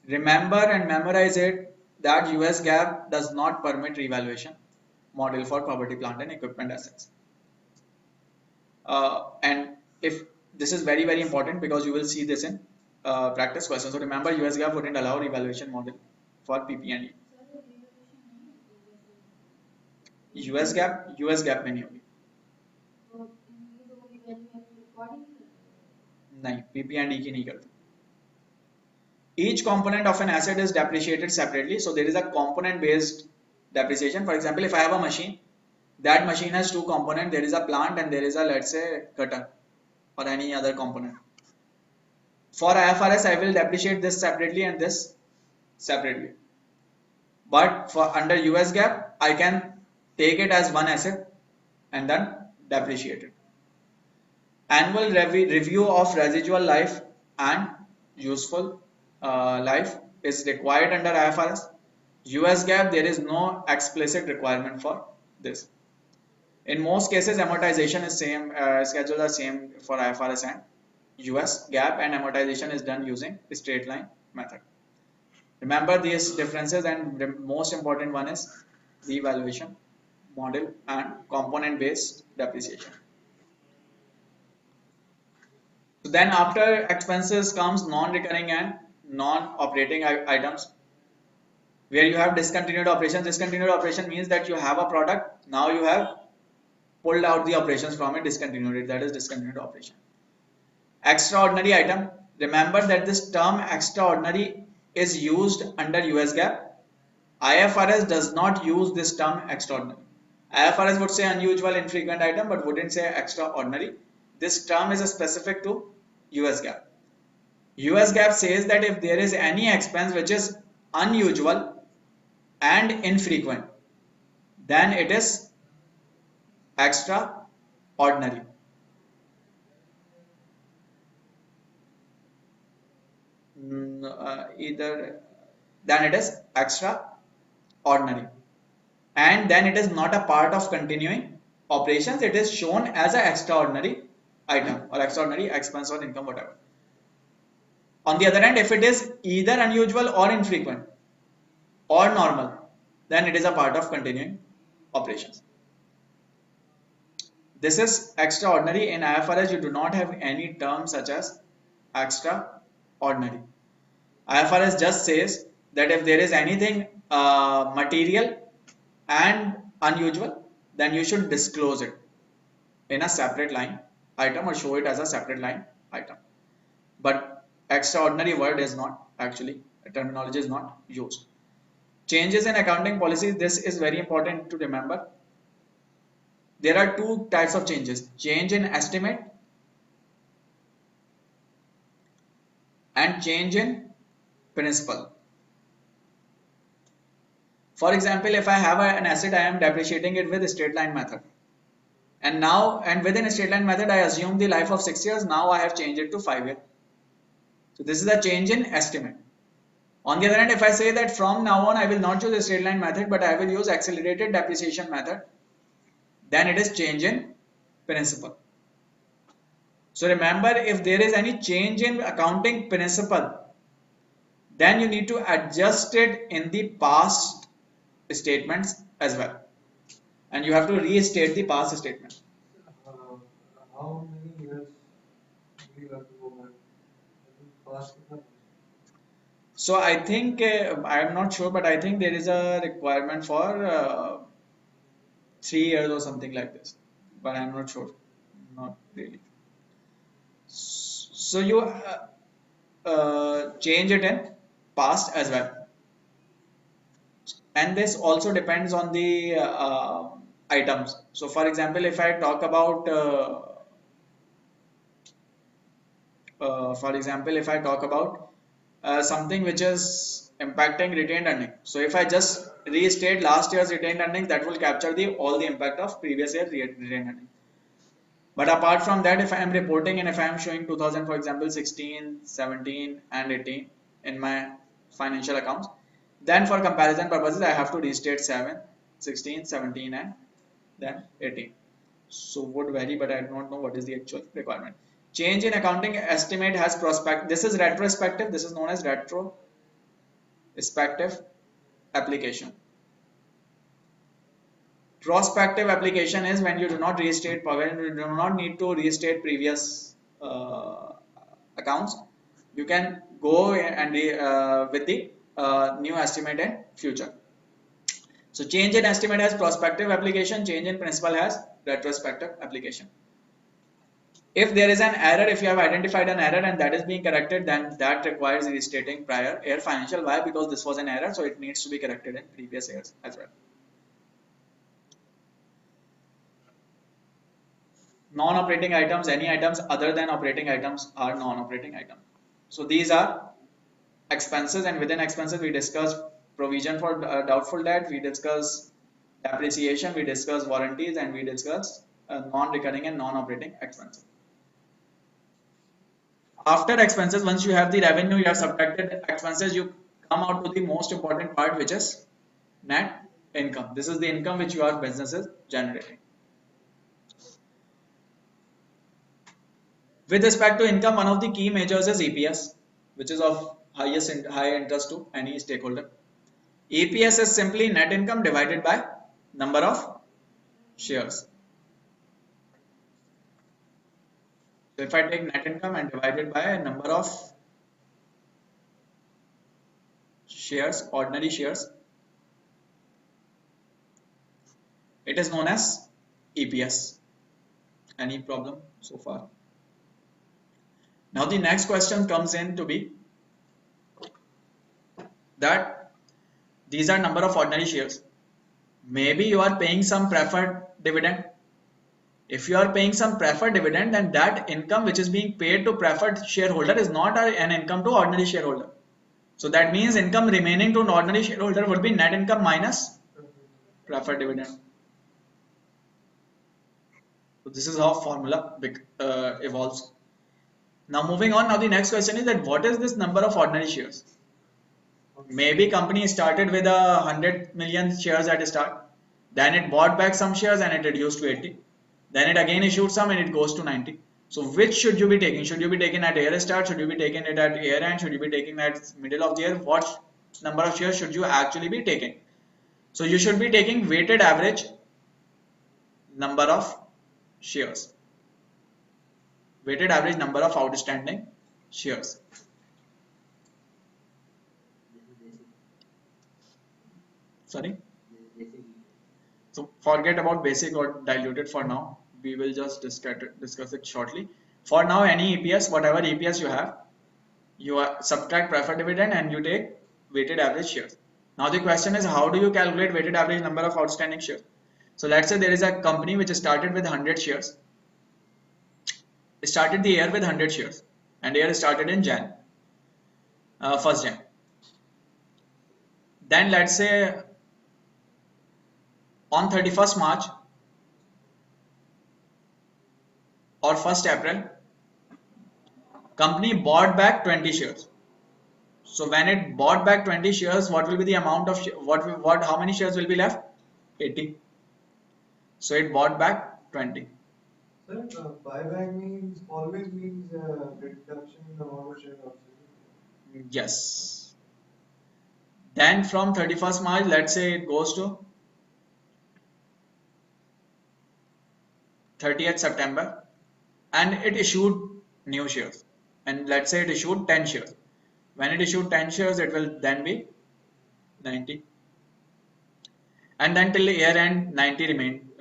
Remember and memorize it that US GAAP does not permit revaluation model for property, plant and equipment assets. And if this is very, very important, because you will see this in practice questions. So remember, US GAAP wouldn't allow revaluation model. for PP and E. Sir, वो revaluation नहीं होती जैसे US gap में नहीं होगी, तो increase होगी value according to नहीं PP and E की नहीं करती. Each component of an asset is depreciated separately, so there is a component based depreciation. For example, if I have a machine, that machine has two components, there is a plant and there is a, let's say, cutter or any other component. For IFRS I will depreciate this separately and this separately, but for under US GAAP I can take it as one asset and then depreciate it. Annual review of residual life and useful life is required under IFRS. US GAAP there is no explicit requirement for this. In most cases amortization is same, schedules are same for IFRS and US GAAP, and amortization is done using straight line method. Remember these differences, and the most important one is the valuation model and component based depreciation. So then after expenses comes non-recurring and non-operating items, where you have discontinued operations. Discontinued operation means that you have a product, now you have pulled out the operations from it, discontinued it, that is discontinued operation. Extraordinary item, remember that this term extraordinary is used under US GAAP. IFRS does not use this term extraordinary. IFRS would say unusual, infrequent item, but wouldn't say extraordinary. This term is specific to US GAAP. US GAAP says that if there is any expense which is unusual and infrequent, then it is extraordinary. Either then it is extraordinary, and then it is not a part of continuing operations, it is shown as an extraordinary item or extraordinary expense or income, whatever. On the other hand, if it is either unusual or infrequent or normal, then it is a part of continuing operations. This is extraordinary. In IFRS you do not have any term such as extraordinary. IFRS just says that if there is anything material and unusual, then you should disclose it in a separate line item or show it as a separate line item. But extraordinary word is not actually, terminology is not used. Changes in accounting policies, this is very important to remember. There are two types of changes: change in estimate and change in principle. For example, if I have an asset, I am depreciating it with a straight line method, and within a straight line method I assume the life of 6 years. Now I have changed it to 5 years. So this is a change in estimate. On the other hand, if I say that from now on I will not use a straight line method but I will use accelerated depreciation method, then it is change in principle. So remember, if there is any change in accounting principle, then you need to adjust it in the past statements as well, and you have to restate the past statement. How many years we have to go back? Past कितना? So I think I am not sure, but I think there is a requirement for 3 years or something like this, but I am not sure, not really. So you change it in past as well, and this also depends on the items. So for example, if I talk about something which is impacting retained earning, so if I just restate last year's retained earnings, that will capture all the impact of previous year retained earning. But apart from that, if I am reporting and if I am showing 2000, for example, 16, 17 and 18 in my financial accounts, then for comparison purposes I have to restate 7, 16, 17 and then 18. So would vary, but I do not know what is the actual requirement. Change in accounting estimate has this is retrospective, this is known as retrospective application. Prospective application is when you do not restate, when you do not need to restate previous accounts. You can go and with the new estimate in future. So change in estimate has prospective application, change in principal has retrospective application. If there is an error, if you have identified an error and that is being corrected, then that requires restating prior year financial. Why? Because this was an error, so it needs to be corrected in previous years as well. Non-operating items, any items other than operating items are non-operating items. So these are expenses, and within expenses we discuss provision for doubtful debt, we discuss depreciation, we discuss warranties, and we discuss non-recurring and non-operating expenses. After expenses, once you have the revenue, you have subtracted expenses, you come out to the most important part, which is net income. This is the income which your business is generating. With respect to income, one of the key measures is EPS, which is of high interest to any stakeholder. EPS is simply net income divided by number of shares. So if I take net income and divide it by a number of shares, ordinary shares, it is known as EPS. Any problem so far? Now the next question comes in to be that these are number of ordinary shares. Maybe you are paying some preferred dividend. If you are paying some preferred dividend, then that income which is being paid to preferred shareholder is not an income to ordinary shareholder. So that means income remaining to an ordinary shareholder would be net income minus preferred dividend. So this is how formula evolves. Now moving on, now the next question is that what is this number of ordinary shares? Maybe company started with 100 million shares at the start, then it bought back some shares and it reduced to 80, then it again issued some and it goes to 90. So which should you be taking? Should you be taking at year start? Should you be taking it at year end? Should you be taking at middle of the year? What number of shares should you actually be taking? So you should be taking weighted average number of shares, weighted average number of outstanding shares. Sorry? So forget about basic or diluted for now. We will just discuss it shortly. For now, any EPS, whatever EPS you have, you subtract preferred dividend and you take weighted average shares. Now the question is, how do you calculate weighted average number of outstanding shares? So let's say there is a company which started with 100 shares. It started the year with 100 shares and the year started in Jan, 1st Jan. Then let's say on 31st March or 1st April, company bought back 20 shares. So when it bought back 20 shares, what will be the amount of how many shares will be left? 80. So it bought back 20. Sir, buyback always means reduction in the amount of shares also. Yes. Then from 31st March, let's say it goes to 30th September and it issued new shares. And let's say it issued 10 shares. When it issued 10 shares, it will then be 90. And then till the year end, 90 remained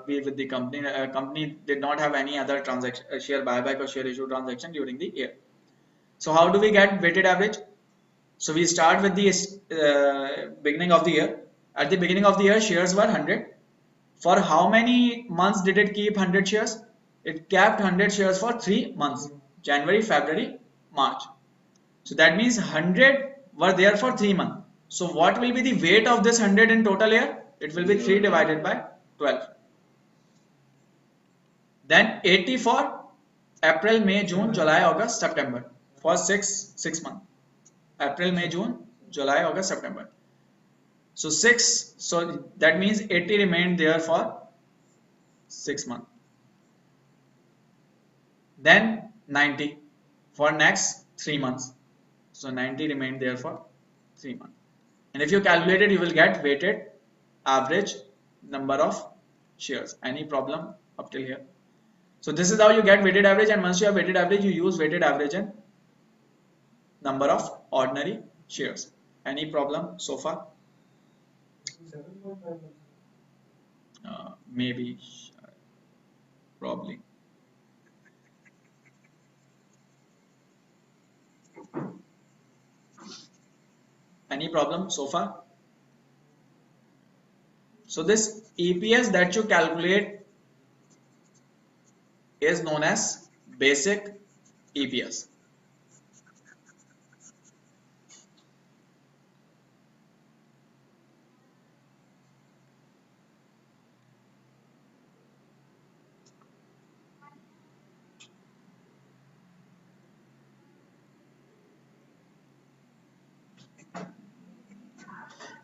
with the company. Company did not have any other transaction, share buyback or share issue transaction during the year. So how do we get weighted average? So we start with the beginning of the year. At the beginning of the year, shares were 100. For how many months did it keep 100 shares? It kept 100 shares for 3 months. January, February, March. So that means 100 were there for 3 months. So what will be the weight of this 100 in total year? It will be 3 divided by 12. Then 80 for April, May, June, July, August, September. For 6 months. April, May, June, July, August, September. So 6, so that means 80 remained there for 6 months. Then 90 for next 3 months. So 90 remained there for 3 months. And if you calculate it, you will get weighted average number of shares. Any problem up till here? So this is how you get weighted average, and once you have weighted average, you use weighted average and number of ordinary shares. Any problem so far? 7.5. Maybe, probably. Any problem so far? So this EPS that you calculate is known as basic EPS.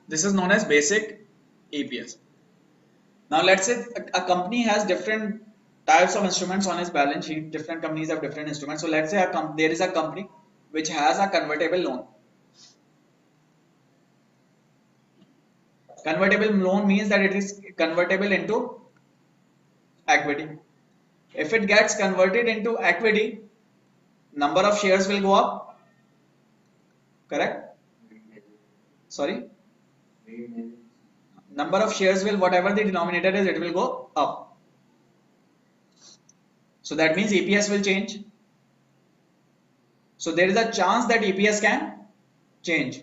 This is known as basic EPS. Now let's say a company has different types of instruments on its balance sheet. Different companies have different instruments. So let's say there is a company which has a convertible loan. Convertible loan means that it is convertible into equity. If it gets converted into equity, number of shares will go up. Correct? Sorry? Number of shares will, whatever the denominator is, it will go up. So that means EPS will change. So there is a chance that EPS can change.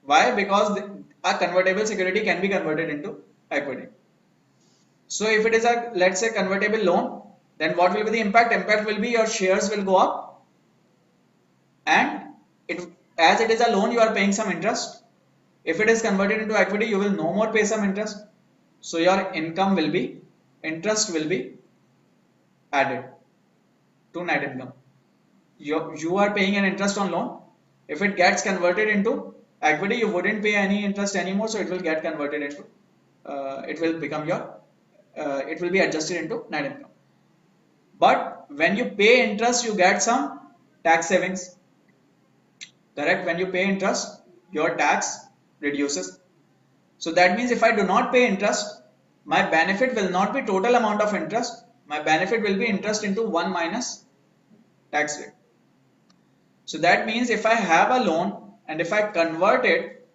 Why? Because a convertible security can be converted into equity. So if it is a, let's say, convertible loan, then what will be the impact? Impact will be your shares will go up, and as it is a loan, you are paying some interest. If it is converted into equity, you will no more pay some interest. So your income will be, interest will be added to net income. You are paying an interest on loan. If it gets converted into equity, you wouldn't pay any interest anymore. So it will get converted into, it will become your, it will be adjusted into net income. But when you pay interest, you get some tax savings. Correct? When you pay interest, your tax reduces. So that means if I do not pay interest, my benefit will not be total amount of interest. My benefit will be interest into 1 minus tax rate. So that means if I have a loan and if I convert it,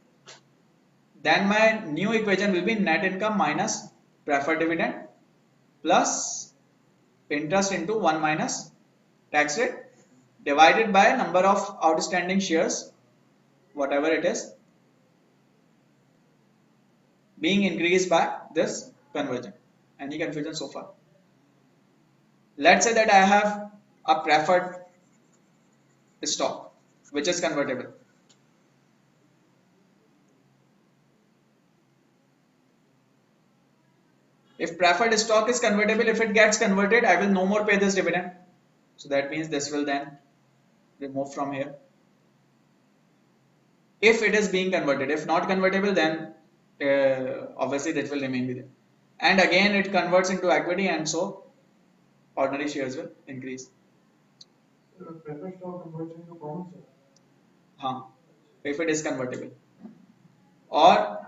then my new equation will be net income minus preferred dividend plus interest into 1 minus tax rate divided by number of outstanding shares, whatever it is, being increased by this conversion. Any confusion so far? Let's say that I have a preferred stock which is convertible. If preferred stock is convertible, if it gets converted, I will no more pay this dividend. So that means this will then remove from here. If it is being converted, if not convertible, then obviously that will remain with it. And again, it converts into equity, and so ordinary shares will increase. Preferred stock conversion into common stock. If it is convertible. Or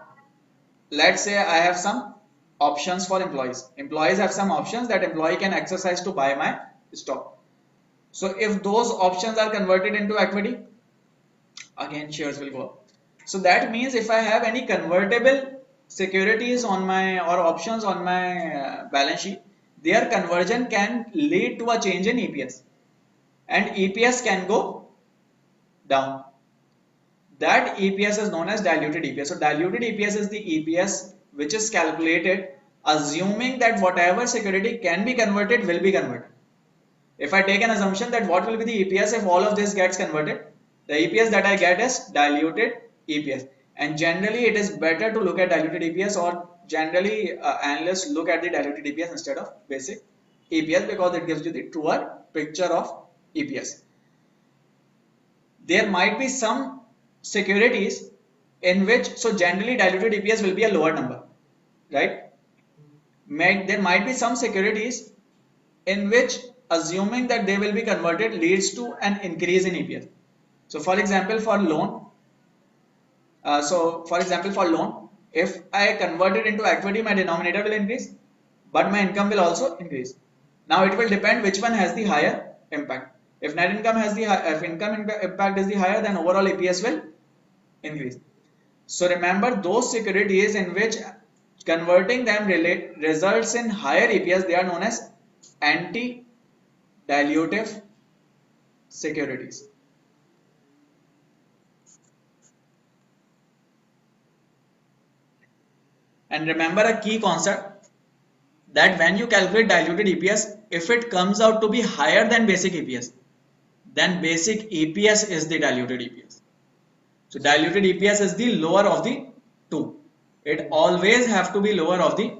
let's say I have some options for employees. Employees have some options that employee can exercise to buy my stock. So if those options are converted into equity, again shares will go up. So that means if I have any convertible securities on my or options on my balance sheet, their conversion can lead to a change in EPS, and EPS can go down. That EPS is known as diluted EPS. So diluted EPS is the EPS which is calculated assuming that whatever security can be converted will be converted. If I take an assumption that what will be the EPS if all of this gets converted, the EPS that I get is diluted EPS. And generally it is better to look at diluted EPS, or generally analysts look at the diluted EPS instead of basic EPS because it gives you the truer picture of EPS. There might be some securities in which, so generally diluted EPS will be a lower number, right? There might be some securities in which assuming that they will be converted leads to an increase in EPS. So for example, for loan, if I convert it into equity, my denominator will increase, but my income will also increase. Now it will depend which one has the higher impact. If net income has the if income impact is the higher, then overall EPS will increase. So remember, those securities in which converting them results in higher EPS, they are known as anti-dilutive securities. And remember a key concept, that when you calculate diluted EPS, if it comes out to be higher than basic EPS, then basic EPS is the diluted EPS. So diluted EPS is the lower of the two. It always have to be lower of the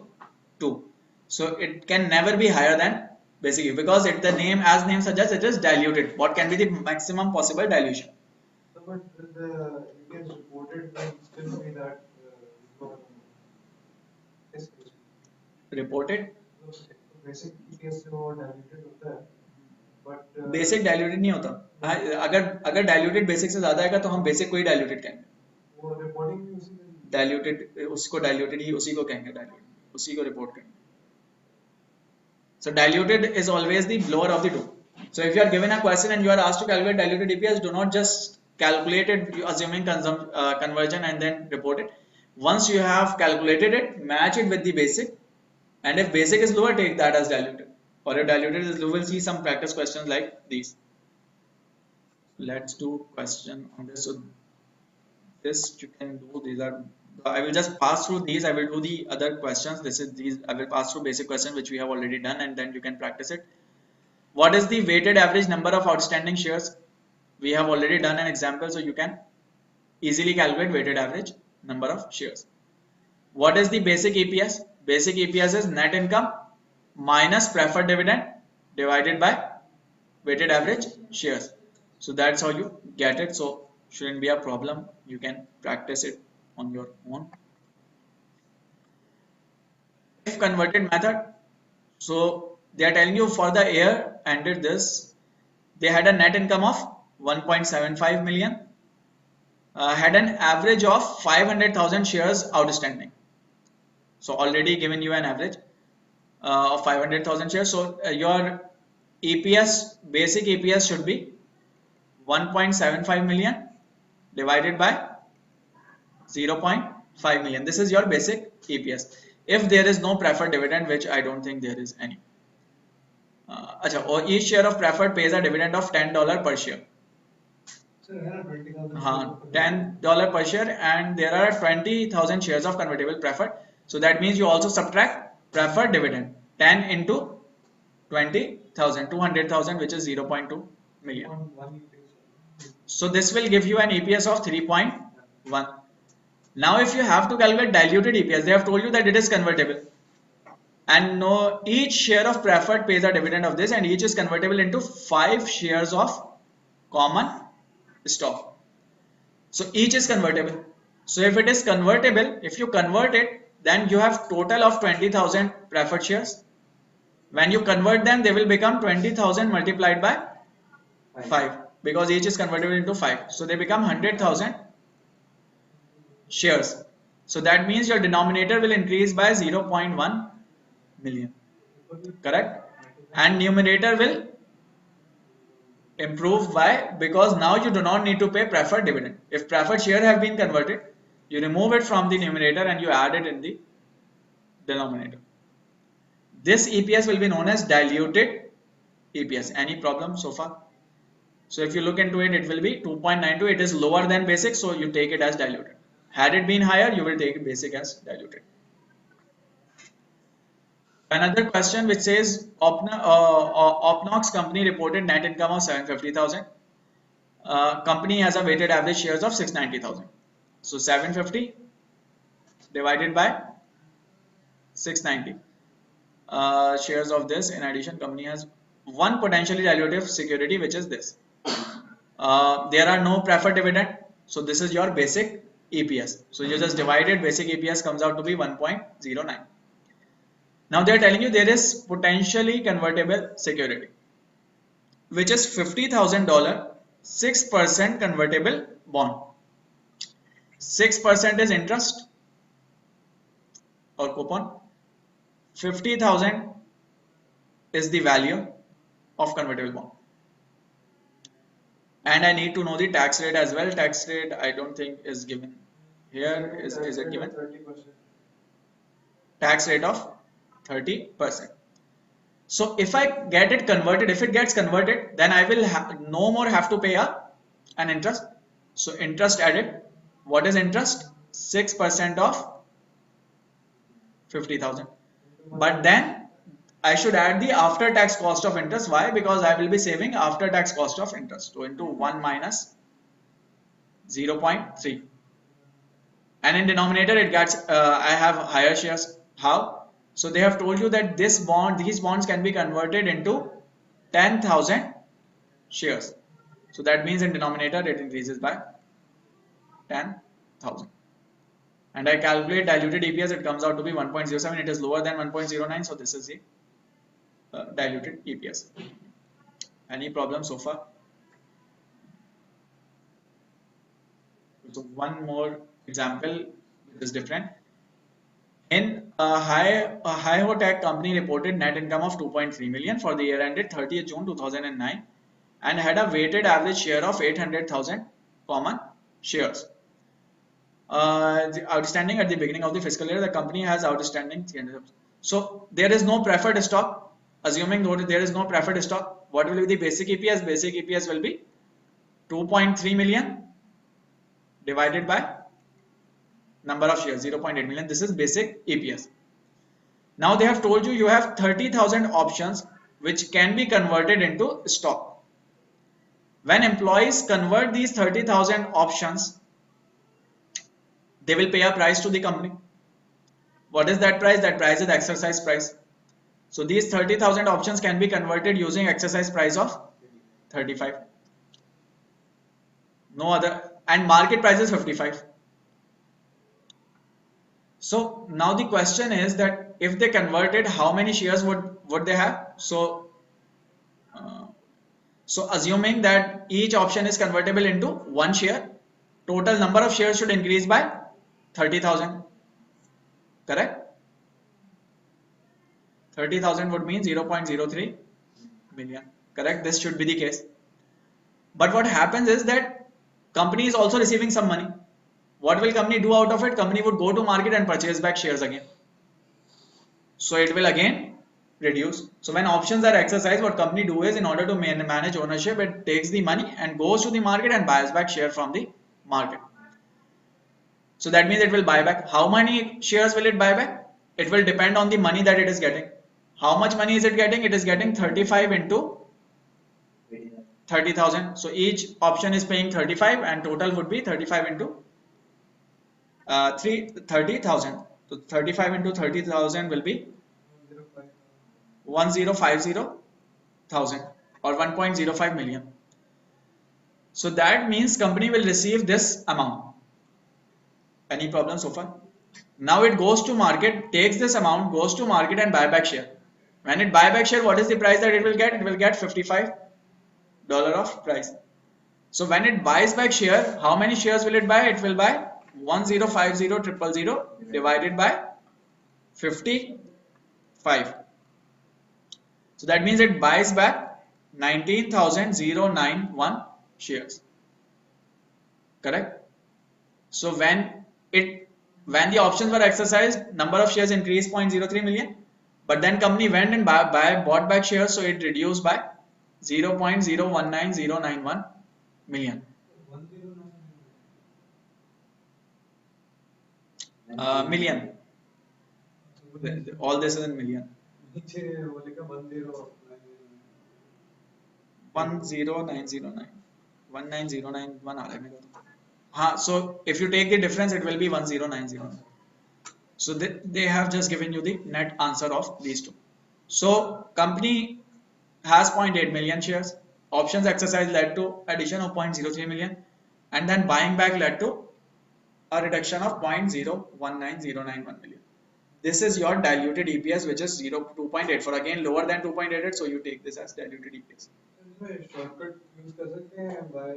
two. So it can never be higher than basic EPS, because the name, as name suggests, it is diluted. What can be the maximum possible dilution? So, but the EPS reported will still be that lower number. Yes, yes. Reported So basic EPS से वो diluted होता है, but basic diluted नहीं होता. अगर diluted basic से ज्यादा आएगा तो हम बेसिक को ही डाइल्यूटेड कहेंगे. वो रिपोर्टिंग भी उसी में डाइल्यूटेड उसको डाइल्यूटेड ही उसी को कहेंगे, डाइल्यूटेड उसी को रिपोर्ट करेंगे. So diluted is always the lower of the two. So if you are given a question and you are asked to calculate diluted EPS, do not just calculate it assuming conversion and then report it. Once you have calculated it, match it with the basic, and if basic is lower, take that as diluted. Or if diluted is low, you will see some practice questions like these. Let's do question on this. So this you can do. These are, I will just pass through these. I will do the other questions. This is these. I will pass through basic questions which we have already done, and then you can practice it. What is the weighted average number of outstanding shares? We have already done an example, so you can easily calculate weighted average number of shares. What is the basic EPS? Basic EPS is net income minus preferred dividend divided by weighted average shares. So that's how you get it. So shouldn't be a problem. You can practice it on your own. If converted method, so they are telling you for the year ended this, they had a net income of 1.75 million, had an average of 500,000 shares outstanding. So already given you an average of 500,000 shares. So your EPS, basic EPS should be 1.75 million divided by 0.5 million. This is your basic EPS. If there is no preferred dividend, which I don't think there is any. Or each share of preferred pays a dividend of $10 per share. So $10 per share, and there are 20,000 shares of convertible preferred. So that means you also subtract preferred dividend. 10 into 20,000, 200,000, which is 0.2 million. So this will give you an EPS of 3.1. Now if you have to calculate diluted EPS, they have told you that it is convertible, and no, each share of preferred pays a dividend of this, and each is convertible into 5 shares of common stock. So each is convertible. So if it is convertible, if you convert it, then you have total of 20,000 preferred shares. When you convert them, they will become 20,000 multiplied by 5, because each is convertible into 5. So they become 100,000 shares. So that means your denominator will increase by 0.1 million, correct? And numerator will improve. Why? Because now you do not need to pay preferred dividend. If preferred share have been converted, you remove it from the numerator and you add it in the denominator. This EPS will be known as diluted EPS. Any problem so far? So if you look into it, it will be 2.92. It is lower than basic, so you take it as diluted. Had it been higher, you will take basic as diluted. Another question which says Opnox company reported net income of 750,000. Company has a weighted average shares of 690,000. So 750 divided by 690 shares of this. In addition, company has one potentially dilutive security, which is this. There are no preferred dividend, so this is your basic EPS. So you just divide it, basic EPS comes out to be 1.09. Now they are telling you there is potentially convertible security, which is $50,000, 6% convertible bond. 6% is interest or coupon. 50,000 is the value of convertible bond. And I need to know the tax rate as well. Tax rate I don't think is given Here is tax it rate given? of 30%. Tax rate of 30%. So if I get it converted, if it gets converted, then I will no more have to pay an interest. So interest added. What is interest? 6% of 50,000. But then I should add the after tax cost of interest. Why? Because I will be saving after tax cost of interest. So into 1 minus 0.3. And in denominator it gets I have higher shares. How? So they have told you that these bonds can be converted into 10,000 shares. So that means in denominator it increases by 10,000. And I calculate diluted EPS, it comes out to be 1.07. It is lower than 1.09. So this is the diluted EPS. Any problem so far? So one more example which is different. In a high tech company reported net income of 2.3 million for the year ended 30th June 2009 and had a weighted average share of 800,000 common shares. The outstanding at the beginning of the fiscal year, the company has outstanding 300. So there is no preferred stock. Assuming there is no preferred stock, what will be the basic EPS? Basic EPS will be 2.3 million divided by number of shares 0.8 million. This is basic EPS. Now they have told you you have 30,000 options which can be converted into stock. When employees convert these 30,000 options, they will pay a price to the company. What is that price? That price is exercise price. So these 30,000 options can be converted using exercise price of 35. No other, and market price is 55. So now the question is that if they converted, how many shares would they have? Uh, so assuming that each option is convertible into one share, total number of shares should increase by 30,000. Correct? 30,000 would mean 0.03 million. Correct? This should be the case. But what happens is that company is also receiving some money. What will company do out of it? Company would go to market and purchase back shares again. So it will again reduce. So when options are exercised, what company do is in order to manage ownership, it takes the money and goes to the market and buys back share from the market. So that means it will buy back. How many shares will it buy back? It will depend on the money that it is getting. How much money is it getting? It is getting 35 into 30,000. So each option is paying 35 and total would be 35 into 30,000. So 35 into 30,000 will be 1050,000 or 1.05 million. So that means company will receive this amount. Any problem so far? Now it goes to market, takes this amount, goes to market and buy back share. When it buy back share, what is the price that it will get? It will get $55 of price. So when it buys back share, how many shares will it buy? It will buy 1050,000 divided by 55. So that means it buys back 19,091 shares. Correct? So when the options were exercised, number of shares increased 0.03 million. But then company went and bought back shares, so it reduced by 0.019091 million. Million. All this is in million. 10909 19091 आ रहा है मेरे को तो. हाँ, so if you take the difference, it will be 10909. So they have just given you the net answer of these two. So company has 0.8 million shares. Options exercise led to addition of 0.03 million, and then buying back led to a reduction of 0.019091 million. This is your diluted EPS, which is 2.84. Again, lower than 2.88, so you take this as diluted EPS. इसमें shortcut use कर सकते हैं by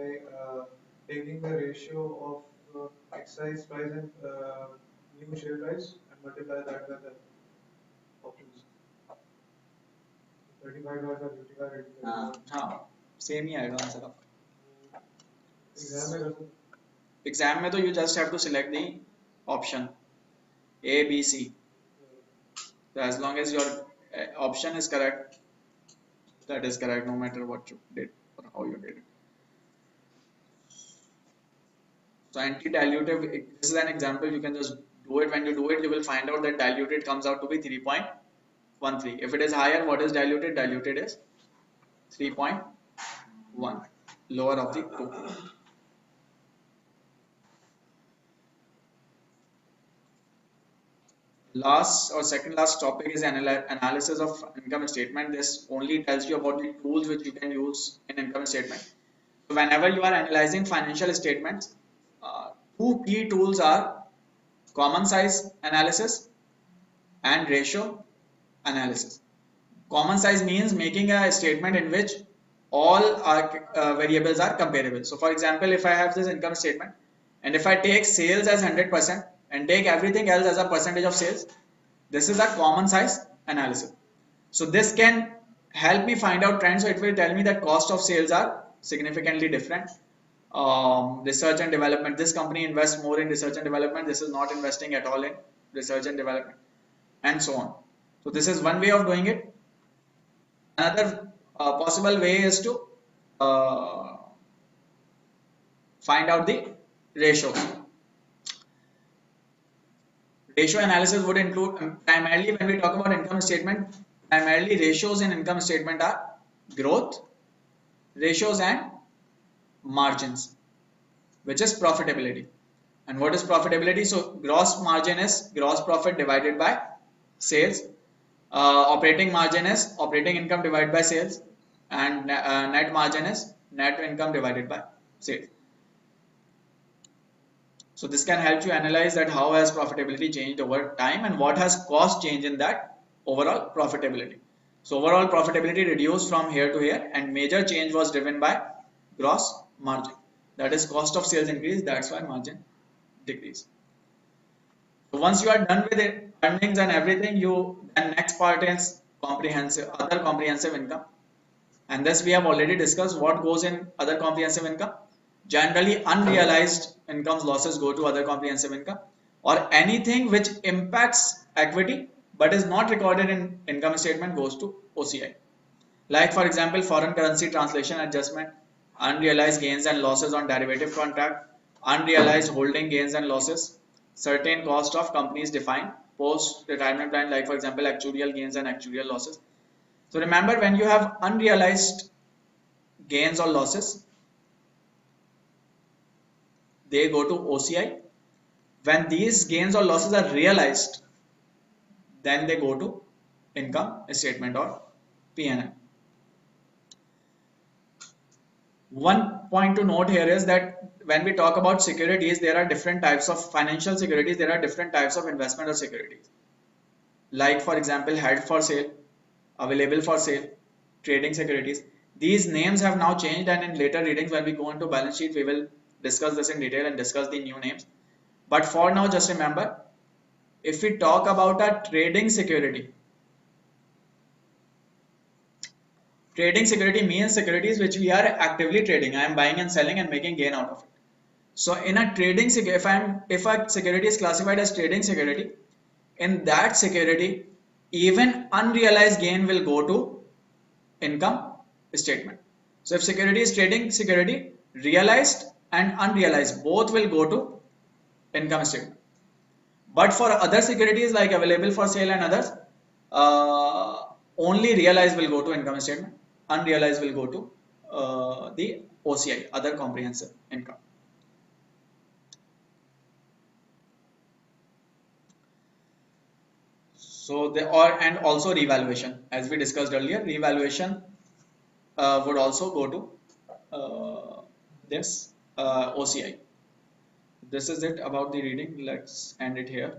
taking the ratio of exercise price and new share price and multiply that by the options. $35 और 55 हाँ, same ही आएगा answer आपका. Exam में कर सकते Exam में तो you just have to select the option A, B, C. So as long as your option is correct, that is correct no matter what you did or how you did it. So anti-dilutive, this is an example, you can just do it. When you do it, you will find out that diluted comes out to be 3.13. If it is higher, what is diluted? Diluted is 3.1, lower of the two. Last or second last topic is analysis of income statement. This only tells you about the tools which you can use in income statement. So whenever you are analyzing financial statements, two key tools are common size analysis and ratio analysis. Common size means making a statement in which all variables are comparable. So for example, if I have this income statement and if I take sales as 100% and take everything else as a percentage of sales, this is a common size analysis. So this can help me find out trends. So it will tell me that cost of sales are significantly different. Research and development, this company invests more in research and development, this is not investing at all in research and development, and so on. So this is one way of doing it. Another possible way is to uh, find out the ratio. Ratio analysis would include primarily when we talk about income statement, primarily ratios in income statement are growth, ratios and margins, which is profitability. And what is profitability? So gross margin is gross profit divided by sales. Operating margin is operating income divided by sales, and net margin is net income divided by sales. So this can help you analyze that how has profitability changed over time and what has cost change in that overall profitability. So overall profitability reduced from here to here, and major change was driven by gross margin. That is cost of sales increase, that's why margin decrease. So once you are done with it, earnings and everything, then next part is other comprehensive income. And this we have already discussed what goes in other comprehensive income. Generally, unrealized incomes losses go to other comprehensive income, or anything which impacts equity but is not recorded in income statement goes to OCI. Like for example, foreign currency translation adjustment, unrealized gains and losses on derivative contract, unrealized holding gains and losses, certain cost of companies defined post retirement plan, like for example actuarial gains and actuarial losses. So remember, when you have unrealized gains or losses, they go to OCI. When these gains or losses are realized, then they go to income statement or P&L. One point to note here is that when we talk about securities, there are different types of financial securities, there are different types of investment or securities. Like for example, held for sale, available for sale, trading securities. These names have now changed, and in later readings when we go into balance sheet, we will discuss this in detail and discuss the new names. But for now, just remember, if we talk about a trading security, trading security means securities which we are actively trading. I am buying and selling and making gain out of it. So in a trading security, if a security is classified as trading security, in that security, even unrealized gain will go to income statement. So if security is trading security, realized and unrealized both will go to income statement. But for other securities like available for sale and others, only realized will go to income statement, unrealized will go to the OCI, other comprehensive income. So and also revaluation, as we discussed earlier, revaluation would also go to this OCI. This is it about the reading. Let's end it here.